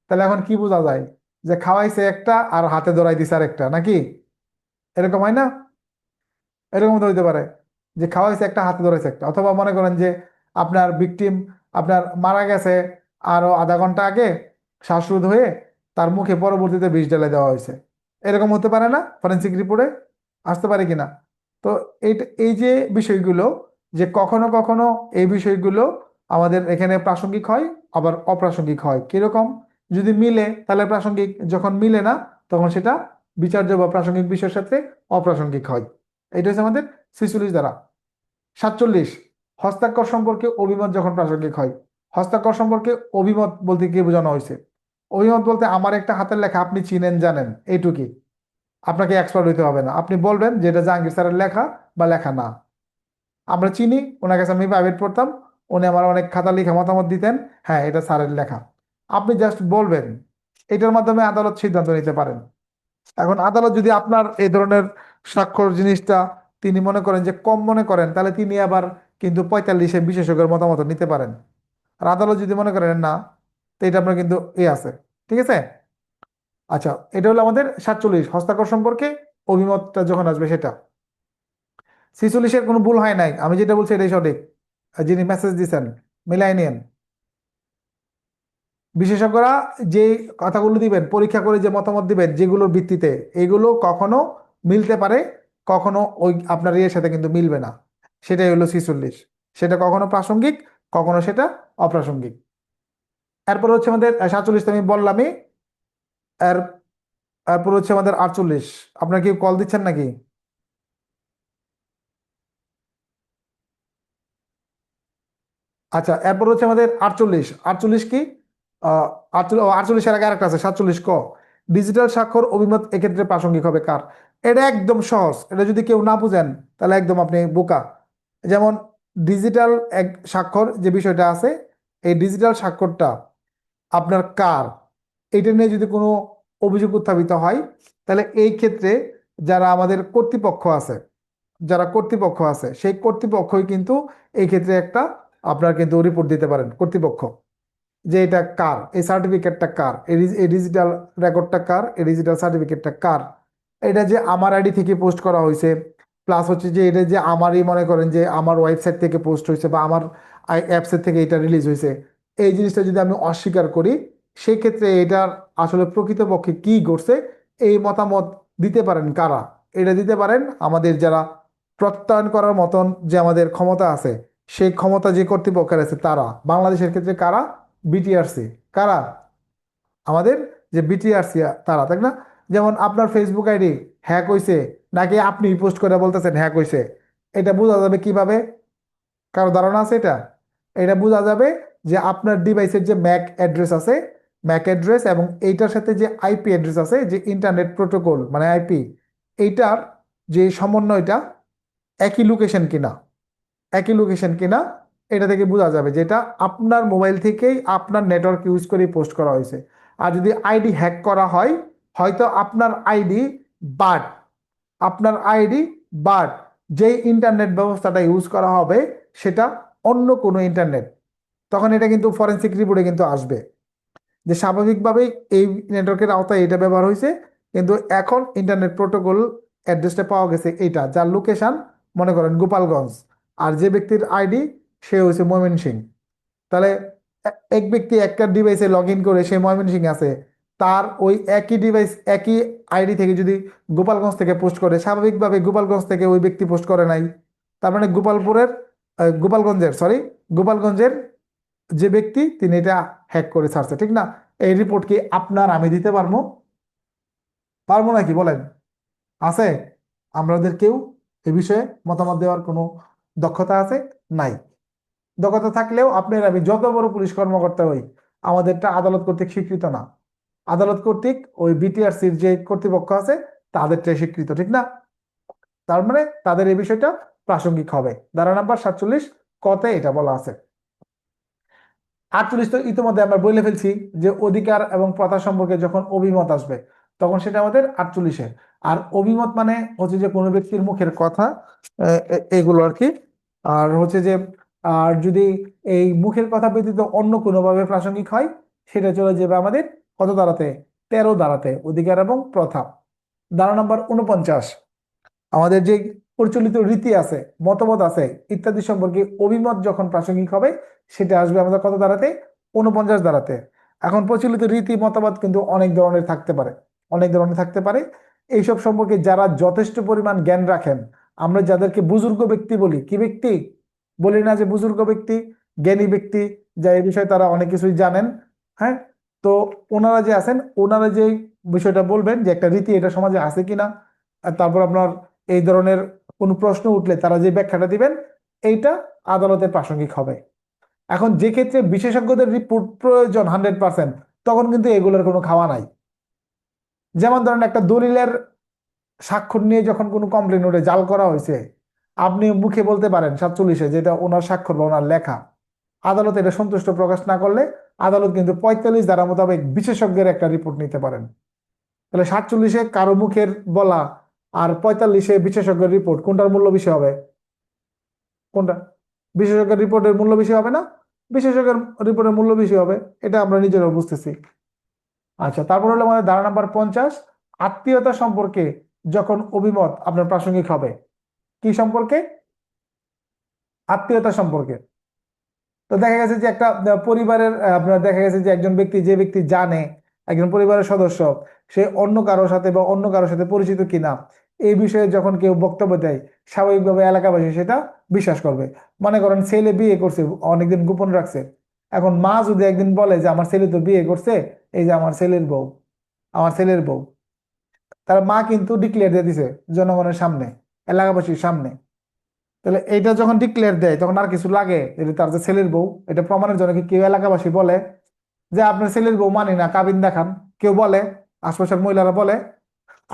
তাহলে এখন কি বোঝা যায়? যে খাওয়াইছে একটা আর হাতে ধরাই দিছে আর একটা, নাকি? এরকম হয় না? এরকম তো হইতে পারে যে খাওয়াইছে একটা, হাতে ধরেছে একটা। অথবা মনে করেন যে আপনার ভিকটিম আপনার মারা গেছে আরো আধা ঘন্টা আগে শ্বাসরোধ হয়ে তার মুখে পরবর্তীতে বিষ ঢেলে দেওয়া হয়েছে, এরকম হতে পারে না? ফরেন্সিক রিপোর্টে আসতে পারে কিনা? তো এই যে বিষয়গুলো, যে কখনো কখনো এই বিষয়গুলো আমাদের এখানে প্রাসঙ্গিক হয়, আবার অপ্রাসঙ্গিক হয়। কিরকম? যদি মিলে তাহলে প্রাসঙ্গিক, যখন মিলে না তখন সেটা বিচার্য বা প্রাসঙ্গিক বিষয়ের সাথে অপ্রাসঙ্গিক হয়। এটা হচ্ছে আমাদের 46 দ্বারা। 47, হস্তাক্ষর সম্পর্কে অভিমত যখন প্রাসঙ্গিক হয়। হস্তাক্ষর সম্পর্কে অভিমত বলতে কি বোঝানো হয়েছে? অভিমত বলতে আমার একটা হাতের লেখা আপনি চিনেন জানেন, এইটুকুই। আপনাকে এক্সপার্ট হইতে হবে না, আপনি বলবেন যে এটা জাহাঙ্গীর স্যারের লেখা বা লেখা না। আমরা চিনি, ওনার কাছে আমি প্রাইভেট পড়তাম, উনি আমার অনেক খাতা লিখে মতামত দিতেন, হ্যাঁ এটা স্যারের লেখা। আপনি জাস্ট বলবেন, এটার মাধ্যমে আদালত সিদ্ধান্ত নিতে পারেন। এখন আদালত যদি আপনার এই ধরনের স্বাক্ষর জিনিসটা তিনি মনে করেন যে কম মনে করেন, তাহলে তিনি আবার কিন্তু 45-এ বিশেষজ্ঞের মতামত নিতে পারেন। আর আদালত যদি মনে করেন না, তো এটা আপনার কিন্তু আছে, ঠিক আছে? আচ্ছা, এটা হলো আমাদের 47 হস্তাক্ষর সম্পর্কে অভিমতটা যখন আসবে সেটা। 46-এর কোনো ভুল হয় নাই, আমি যেটা বলছি এটাই সঠিক। আর যিনি মেসেজ দিচ্ছেন মিলাই নিয়েন। বিশেষজ্ঞরা যে কথাগুলো দিবেন, পরীক্ষা করে যে মতামত দিবেন যেগুলোর ভিত্তিতে, এগুলো কখনো মিলতে পারে, কখনো ওই আপনার ইয়ের সাথে কিন্তু মিলবে না। সেটাই হলো 46। সেটা কখনো প্রাসঙ্গিক, কখনো সেটা অপ্রাসঙ্গিক। এরপর হচ্ছে আমাদের 47 তো আমি বললামই। এর এরপর হচ্ছে আমাদের 48। আপনার কি কল দিচ্ছেন নাকি? আচ্ছা, এরপর হচ্ছে আমাদের 48। 48 কি? 48-এর আগে আরেকটা আছে 47 ক। ডিজিটাল স্বাক্ষর অভিমত এক্ষেত্রে প্রাসঙ্গিক হবে কার? এটা একদম সহজ, এটা যদি কেউ না বুঝেন তাহলে একদম আপনি বোকা। যেমন ডিজিটাল এক স্বাক্ষর যে বিষয়টা আছে, এই ডিজিটাল স্বাক্ষরটা আপনার কার, এটা নিয়ে যদি কোনো অভিযোগ উত্থাপিত হয়, তাহলে এই ক্ষেত্রে যারা আমাদের কর্তৃপক্ষ আছে, যারা কর্তৃপক্ষ আছে সেই কর্তৃপক্ষই কিন্তু এই ক্ষেত্রে একটা আপনার কিন্তু রিপোর্ট দিতে পারেন কর্তৃপক্ষ, যে এটা কার, এই সার্টিফিকেটটা কার, এই ডিজিটাল রেকর্ডটা কার, এই ডিজিটাল সার্টিফিকেটটা কার, এটা যে আমার আইডি থেকে পোস্ট করা হয়েছে, প্লাস হচ্ছে যে এটা যে আমারই মনে করেন যে আমার ওয়েবসাইট থেকে পোস্ট হয়েছে বা আমার অ্যাপসের থেকে এটা রিলিজ হয়েছে, এই জিনিসটা যদি আমি অস্বীকার করি, সেক্ষেত্রে এটার আসলে প্রকৃতপক্ষে কি ঘটছে এই মতামত দিতে পারেন কারা? এটা দিতে পারেন আমাদের যারা প্রত্যয়ন করার মতন যে আমাদের ক্ষমতা আছে, সেই ক্ষমতা যে কর্তৃপক্ষের আছে তারা। বাংলাদেশের ক্ষেত্রে কারা? বিটিআরসি। কারা? আমাদের যে বিটিআরসি তারা, তাই না? যেমন আপনার ফেসবুক আইডি হ্যাক হয়েছে নাকি আপনি পোস্ট করে বলতেছেন হ্যাক হয়েছে, এটা বোঝা যাবে কিভাবে? কারো ধারণা আছে এটা? এটা বোঝা যাবে যে আপনার ডিভাইসের যে ম্যাক অ্যাড্রেস আছে, ম্যাক অ্যাড্রেস এবং এইটার সাথে যে আইপি অ্যাড্রেস আছে, যে ইন্টারনেট প্রোটোকল মানে আইপি, এইটার যে সমন্বয়টা একই লোকেশন কিনা, একই লোকেশন কিনা, এটা থেকে বোঝা যাবে যে এটা আপনার মোবাইল থেকেই আপনার নেটওয়ার্ক ইউজ করে পোস্ট করা হয়েছে। আর যদি আইডি হ্যাক করা হয়, হয়তো আপনার আইডি, বাট আপনার আইডি বাট যেই ইন্টারনেট ব্যবস্থাটা ইউজ করা হবে সেটা অন্য কোনো ইন্টারনেট, তখন এটা কিন্তু ফরেনসিক রিপোর্টে কিন্তু আসবে যে স্বাভাবিকভাবেই এই নেটওয়ার্কের আওতায় এটা ব্যবহার হয়েছে, কিন্তু এখন ইন্টারনেট প্রোটোকল অ্যাড্রেসটা পাওয়া গেছে এইটা, যার লোকেশন মনে করেন গোপালগঞ্জ, আর যে ব্যক্তির আইডি সে হয়েছে ময়মনসিংহ। তাহলে এক ব্যক্তি একটা ডিভাইসে লগ ইন করে সে ময়মনসিংহ আছে, তার ওই একই ডিভাইস একই আইডি থেকে যদি গোপালগঞ্জ থেকে পোস্ট করে, স্বাভাবিকভাবে গোপালগঞ্জ থেকে ওই ব্যক্তি পোস্ট করে নাই, তার মানে গোপালগঞ্জের গোপালগঞ্জের যে ব্যক্তি তিনি এটা হ্যাক করে ছাড়ছে, ঠিক না? এই রিপোর্ট কি আপনার আমি দিতে পারবো? পারবো নাকি বলেন? আছে? আমাদের কেউ এ বিষয়ে মতামত দেওয়ার কোনো দক্ষতা আছে? নাই। দক্ষতা থাকলেও আপনার আমি যত বড় পুলিশ কর্মকর্তা হই, আমাদেরটা আদালত কর্তৃক স্বীকৃত না। আদালত কর্তৃক ওই বিটিআরসির যে কর্তৃপক্ষ আছে তাদেরটাই স্বীকৃত, ঠিক না? তার মানে তাদের এই বিষয়টা প্রাসঙ্গিক হবে। ধারা নাম্বার 47 কতে এটা বলা আছে। 48 তো ইতিমধ্যে আমরা বলে ফেলছি যে অধিকার এবং প্রথা সম্পর্কে যখন অভিমত আসবে তখন সেটা আমাদের 48-এ। আর অভিমত মানে হচ্ছে যে কোনো ব্যক্তির মুখের কথা, এগুলো আর কি। আর হচ্ছে যে আর যদি এই মুখের কথা ব্যতীত অন্য কোনোভাবে প্রাসঙ্গিক হয়, সেটা চলে যাবে আমাদের কত ধারাতে? 13 ধারাতে, অধিকার এবং প্রথা। ধারা নাম্বার 49, আমাদের যে প্রচলিত রীতি আছে, মতবাদ আছে ইত্যাদি সম্পর্কে অভিমত যখন প্রাসঙ্গিক হবে, সেটা আসবে আমাদের কত দাঁড়াতে? 49 দাঁড়াতে। এখন প্রচলিত রীতি মতবাদ কিন্তু অনেক ধরনের থাকতে পারে, অনেক ধরনের থাকতে পারে। এইসব সম্পর্কে যারা যথেষ্ট পরিমাণ জ্ঞান রাখেন, আমরা যাদেরকে বুজুর্গ ব্যক্তি বলি, কি ব্যক্তি বলি না যে বুজুর্গ ব্যক্তি, জ্ঞানী ব্যক্তি, যা এই বিষয়ে তারা অনেক কিছুই জানেন। হ্যাঁ, তো ওনারা যে আছেন, ওনারা যে বিষয়টা বলবেন যে একটা রীতি এটা সমাজে আছে কিনা, আর তারপর আপনার এই ধরনের কোনো প্রশ্ন উঠলে তারা যে ব্যাখ্যাটা দিবেন, এইটা আদালতের প্রাসঙ্গিক হবে। এখন যে ক্ষেত্রে বিশেষজ্ঞদের রিপোর্ট প্রয়োজন 100%, তখন কিন্তু এগুলোর কোনো খাওয়া নাই। যেমন ধরেন একটা দলিলের স্বাক্ষর নিয়ে যখন কোনো কমপ্লেন উঠে, জাল করা হয়েছে, আপনি মুখে বলতে পারেন 47-এ যেটা ওনার স্বাক্ষর বা ওনার লেখা, আদালত এটা সন্তুষ্ট প্রকাশ না করলে আদালত কিন্তু 45 ধারা মোতাবেক বিশেষজ্ঞের একটা রিপোর্ট নিতে পারেন। তাহলে 47-এ কারো মুখের বলা আর 45-এ বিশেষজ্ঞের রিপোর্ট, কোনটার মূল্য বেশি হবে? কোনটা? বিশেষজ্ঞের রিপোর্টের মূল্য বেশি হবে না? বিশেষজ্ঞের রিপোর্টের মূল্য বেশি হবে, এটা আমরা নিজেরাও বুঝতেছি। আচ্ছা, তারপর হলো আমাদের ধারা নাম্বার 50, আত্মীয়তা সম্পর্কে যখন অভিমত আপনার প্রাসঙ্গিক হবে। কি সম্পর্কে? আত্মীয়তা সম্পর্কে। তো দেখা গেছে যে একটা পরিবারের আপনার দেখা গেছে যে একজন ব্যক্তি, যে ব্যক্তি জানে একজন পরিবারের সদস্য সে অন্য কারোর সাথে বা অন্য কারোর সাথে পরিচিত কিনা, এই বিষয়ে যখন কেউ বক্তব্য দেয়, স্বাভাবিকভাবে এলাকাবাসী সেটা বিশ্বাস করবে। মনে করেন ছেলে বিয়ে করছে, অনেকদিন গোপন রাখছে, এখন মা যদি একদিন বলে যে আমার ছেলে তো বিয়ে করছে, এই যে আমার ছেলের বউ, আমার ছেলের বউ, তার মা কিন্তু ডিক্লেয়ার দিয়ে দিছে জনগণের সামনে, এলাকাবাসীর সামনে। তাহলে এইটা যখন ডিক্লেয়ার দেয় তখন আর কিছু লাগে? এটা তার যে ছেলের বউ, এটা প্রমাণের জন্য কি কেউ এলাকাবাসী বলে যে আপনার ছেলের বউ মানি না, কাবিন দেখান? কেউ বলে? আশপাশের মহিলারা বলে?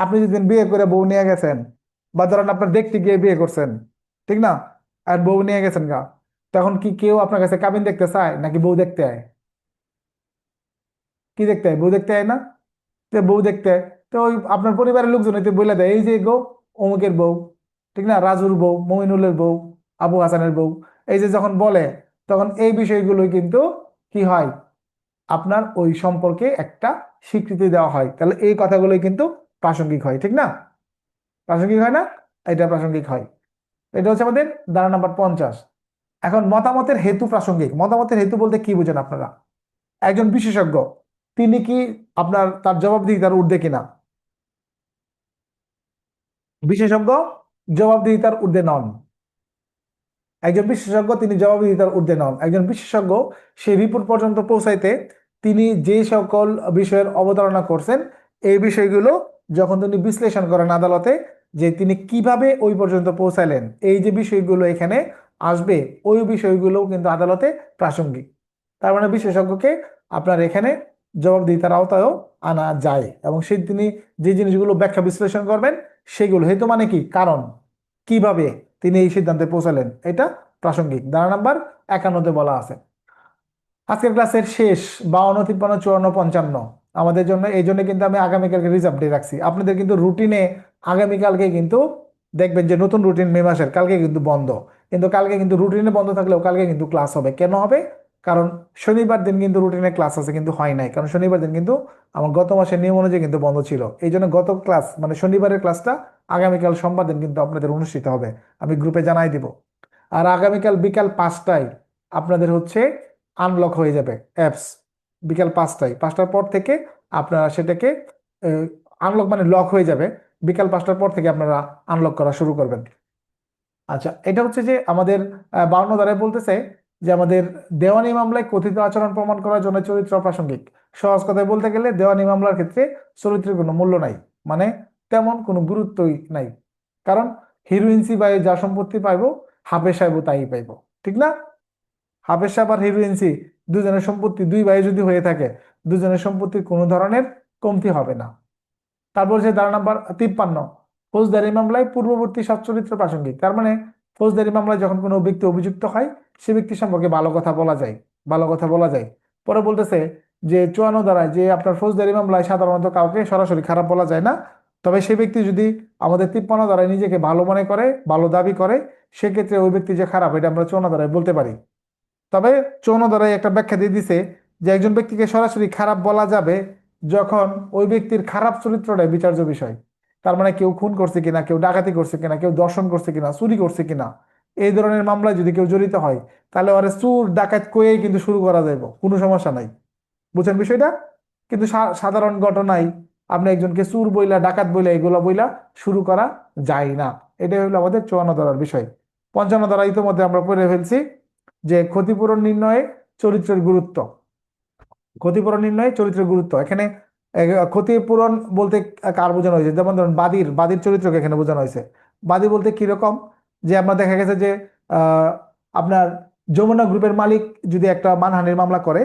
আপনি যদি বিয়ে করে বউ নিয়ে গেছেন, বা ধরেন আপনার দেখতে গিয়ে বিয়ে করছেন, ঠিক না, আর বউ নিয়ে গেছেন গা, তখন কি কেউ আপনার কাছে কাবিন দেখতে চায় নাকি বউ দেখতে আয়? কি দেখতে হয়? বউ দেখতে আয় না? তো বউ দেখতে আয়, তো ওই আপনার পরিবারের লোকজন হইতে বলে দেয় এই যে গো অমুকের বউ, ঠিক না? রাজুর বউ, মমিনুলের বউ, আবু হাসানের বউ, এই যে যখন বলে, তখন এই বিষয়গুলোই কিন্তু কি হয়, আপনার ওই সম্পর্কে একটা স্বীকৃতি দেওয়া হয়। তাহলে এই কথাগুলোই কিন্তু প্রাসঙ্গিক হয়, ঠিক না? প্রাসঙ্গিক হয় না? এটা প্রাসঙ্গিক হয়। এটা হচ্ছে আমাদের ধারা নাম্বার 50। এখন মতামতের হেতু প্রাসঙ্গিক। মতামতের হেতু বলতে কি বুঝেন আপনারা? একজন বিশেষজ্ঞ, তিনি কি আপনার তার জবাবদিহিতার ঊর্ধ্বে কিনা? বিশেষজ্ঞ জবাবদিহিতার ঊর্ধ্বে নন। একজন বিশেষজ্ঞ তিনি জবাবদিহিতার ঊর্ধ্বে নন। একজন বিশেষজ্ঞ সেই রিপোর্ট পর্যন্ত পৌঁছাইতে তিনি যে সকল বিষয়ের অবতারণা করছেন, এই বিষয়গুলো যখন তিনি বিশ্লেষণ করেন আদালতে, যে তিনি কিভাবে ওই পর্যন্ত পৌঁছালেন, এই যে বিষয়গুলো এখানে আসবে, ওই বিষয়গুলো কিন্তু আদালতে প্রাসঙ্গিক। তার মানে বিশেষজ্ঞকে আপনার এখানে জবাবদিহিতার আওতায়ও আনা যায়, এবং সেই তিনি যে জিনিসগুলো ব্যাখ্যা বিশ্লেষণ করবেন সেগুলো, হেতু মানে কি, কারণ, কিভাবে তিনি এই সিদ্ধান্তে পৌঁছালেন, এটা প্রাসঙ্গিক। ধারা নাম্বার 51-তে বলা আছে। আজকের ক্লাসের শেষ 52, 53, 54, 55 আমাদের জন্য, এই জন্য কিন্তু আমি আগামীকালকে রিজার্ভ ডে রাখছি। আপনাদের কিন্তু রুটিনে আগামীকালকে কিন্তু দেখবেন যে নতুন রুটিন মে মাসের কালকে কিন্তু বন্ধ। কিন্তু কালকে কিন্তু রুটিনে বন্ধ থাকলেও কালকে কিন্তু ক্লাস হবে। কেন হবে? কারণ শনিবার দিন কিন্তু রুটিনে ক্লাস আছে, কিন্তু হয় নাই, কারণ শনিবার দিন কিন্তু আমার গত মাসের নিয়ম অনুযায়ী কিন্তু বন্ধ ছিল। এই জন্য গত ক্লাস মানে শনিবারের ক্লাসটা আগামীকাল সোমবার দিন কিন্তু আপনাদের অনুষ্ঠিত হবে, আমি গ্রুপে জানাই দিব। আর আগামীকাল বিকাল 5টায় আপনাদের হচ্ছে আনলক হয়ে যাবে অ্যাপস। বিকাল 5টায়, 5টার পর থেকে আপনারা সেটাকে আনলক মানে লক হয়ে যাবে। বিকাল 5টার পর থেকে আপনারা আনলক করা শুরু করবেন। আচ্ছা, এটা হচ্ছে যে আমাদের 52 ধারায় বলতেছে যে আমাদের দেওয়ানি মামলায় কথিত আচরণ প্রমাণ করার জন্য চরিত্র প্রাসঙ্গিক। সহজ কথায় বলতে গেলে দেওয়ানি মামলার ক্ষেত্রে চরিত্রের কোনো মূল্য নাই, মানে তেমন কোনো গুরুত্বই নাই। কারণ হিরোইন্সি বাই যা সম্পত্তি পাইবো, হাফেজ সাহেবও তাই পাইবো, ঠিক না? হাফেজ সাহেব আর হিরোইন্সি দুজনের সম্পত্তি, দুই ভাই যদি হয়ে থাকে, দুজনের সম্পত্তির কোনো ধরনের কমতি হবে না। তারপর যে ধারা নাম্বার 53, ফৌজদারি মামলায় পূর্ববর্তী সব চরিত্র প্রাসঙ্গিক। তার মানে ফৌজদারি মামলায় যখন কোনো ব্যক্তি অভিযুক্ত হয়, সে ব্যক্তি সম্পর্কে ভালো কথা বলা যায়, ভালো কথা বলা যায়। পরে বলতেছে যে 54 ধারায় যে আপনার ফৌজদারি মামলায় সাধারণত কাউকে সরাসরি খারাপ বলা যায় না, তবে সেই ব্যক্তি যদি আমাদের 53 ধারায় নিজেকে ভালো মনে করে, ভালো দাবি করে, সেক্ষেত্রে ওই ব্যক্তি যে খারাপ, এটা আমরা 54 ধারায় বলতে পারি। তবে 54 ধারায় একটা ব্যাখ্যা দিয়ে দিছে যে একজন ব্যক্তিকে সরাসরি খারাপ বলা যাবে যখন ওই ব্যক্তির খারাপ চরিত্রটাই বিচার্য বিষয়। তার মানে কেউ খুন করছে কিনা, কেউ ডাকাতি করছে কিনা, কেউ দর্শন করছে কিনা, চুরি করছে কিনা, এই ধরনের মামলায় যদি কেউ জড়িত হয়, তাহলে ওরে চোর ডাকাত কয়েই কিন্তু শুরু করা যাবে, কোনো সমস্যা নাই। বুঝছেন বিষয়টা? কিন্তু সাধারণ ঘটনায় আপনি একজনকে চোর বইলা, ডাকাত বইলা, এগুলা বইলা শুরু করা যায় না। এটাই হলো আমাদের 54 ধারার বিষয়। 55 ধারা ইতিমধ্যে আমরা পড়ে ফেলছি যে ক্ষতিপূরণ নির্ণয়ে চরিত্রের গুরুত্ব। ক্ষতিপূরণ নির্ণয়ে চরিত্রের গুরুত্ব এখানে ক্ষতিপূরণ বলতে কার বোঝানো হয়েছে? যেমন ধরুন বাদীর, বাদীর চরিত্রকে এখানে বোঝানো হয়েছে। বাদী বলতে কিরকম? যে আপনার দেখা গেছে যে আপনার যমুনা গ্রুপের মালিক যদি একটা মানহানির মামলা করে,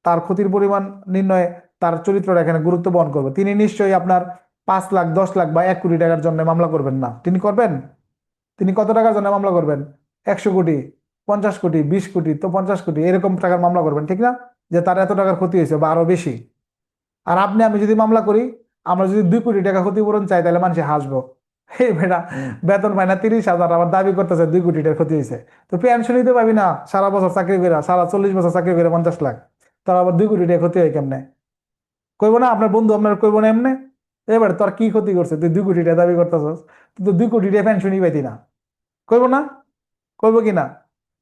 তার ক্ষতির পরিমাণ নির্ণয়ে তার চরিত্রটা এখানে গুরুত্ব বহন করবে। তিনি নিশ্চয়ই আপনার 5 লাখ, 10 লাখ বা 1 কোটি টাকার জন্য মামলা করবেন না। তিনি করবেন? তিনি কত টাকার জন্য মামলা করবেন? 100 কোটি, 50 কোটি, 20 কোটি, তো 50 কোটি এরকম টাকার মামলা করবেন, ঠিক না? যে তার এত টাকার ক্ষতি হয়েছে বা আরো বেশি। আর আপনি আমি যদি মামলা করি, আমরা যদি 2 কোটি টাকা ক্ষতিপূরণ চাই, তাহলে মানুষ হাসবো, হে বেটা বেতন পায় না 30,000, আবার দাবি করতেছে 2 কোটি টাকার ক্ষতি হয়েছে, তো পেনশনই তো পাবি না, সারা বছর চাকরি করে, সারা 40 বছর চাকরি করে 50 লাখ, তার আবার 2 কোটি টাকা ক্ষতি হয় কেমনে? কইবো না আপনার বন্ধু, আপনার কইবো না এমনে? এবার তোর কি ক্ষতি করছে, তুই 2 কোটি টাকা দাবি করতেছস, তুই তো 2 কোটি টাকা পেনশনই পাইতি না। কইবো না? কইবো কিনা?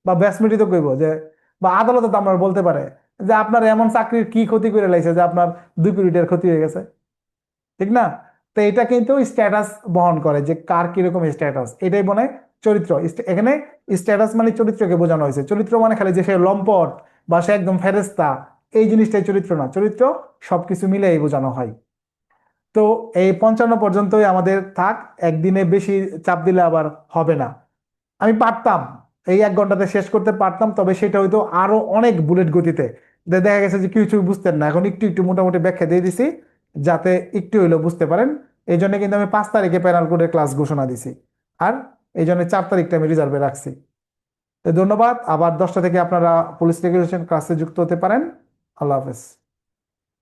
বা ব্যাসমিটি তো কইবো যে, বা আদালতে তো আপনার বলতে পারে যে আপনার এমন চাকরির কি ক্ষতি করে লাইছে যে আপনার 2 কোটি টাকার ক্ষতি হয়ে গেছে, ঠিক না? তো এটা কিন্তু স্ট্যাটাস বহন করে যে কার কিরকম স্ট্যাটাস, এটাই বলে চরিত্র। এখানে স্ট্যাটাস মানে চরিত্রকে বোঝানো হয়েছে। চরিত্র মানে খালি যে সে লম্পট বা সে একদম ফেরেস্তা, এই জিনিসটাই চরিত্র না। চরিত্র সবকিছু মিলেই বোঝানো হয়। তো এই 55 পর্যন্তই আমাদের থাক, একদিনে বেশি চাপ দিলে আবার হবে না। আমি পারতাম এই 1 ঘন্টাতে শেষ করতে পারতাম, তবে সেটা হয়তো আরো অনেক বুলেট গতিতে। দেখা গেছে যে কিছু বুঝতেন না, এখন একটু একটু মোটামুটি ব্যাখ্যা দিয়ে দিছি যাতে একটু হইলেও বুঝতে পারেন। এই জন্য কিন্তু আমি 5 তারিখে প্যানেল কোডের ক্লাস ঘোষণা দিছি, আর এই জন্য 4 তারিখটা আমি রিজার্ভে রাখছি। তো ধন্যবাদ। আবার 10টা থেকে আপনারা পুলিশ রেগুলেশন ক্লাসে যুক্ত হতে পারেন। আল্লাহ হাফেজ।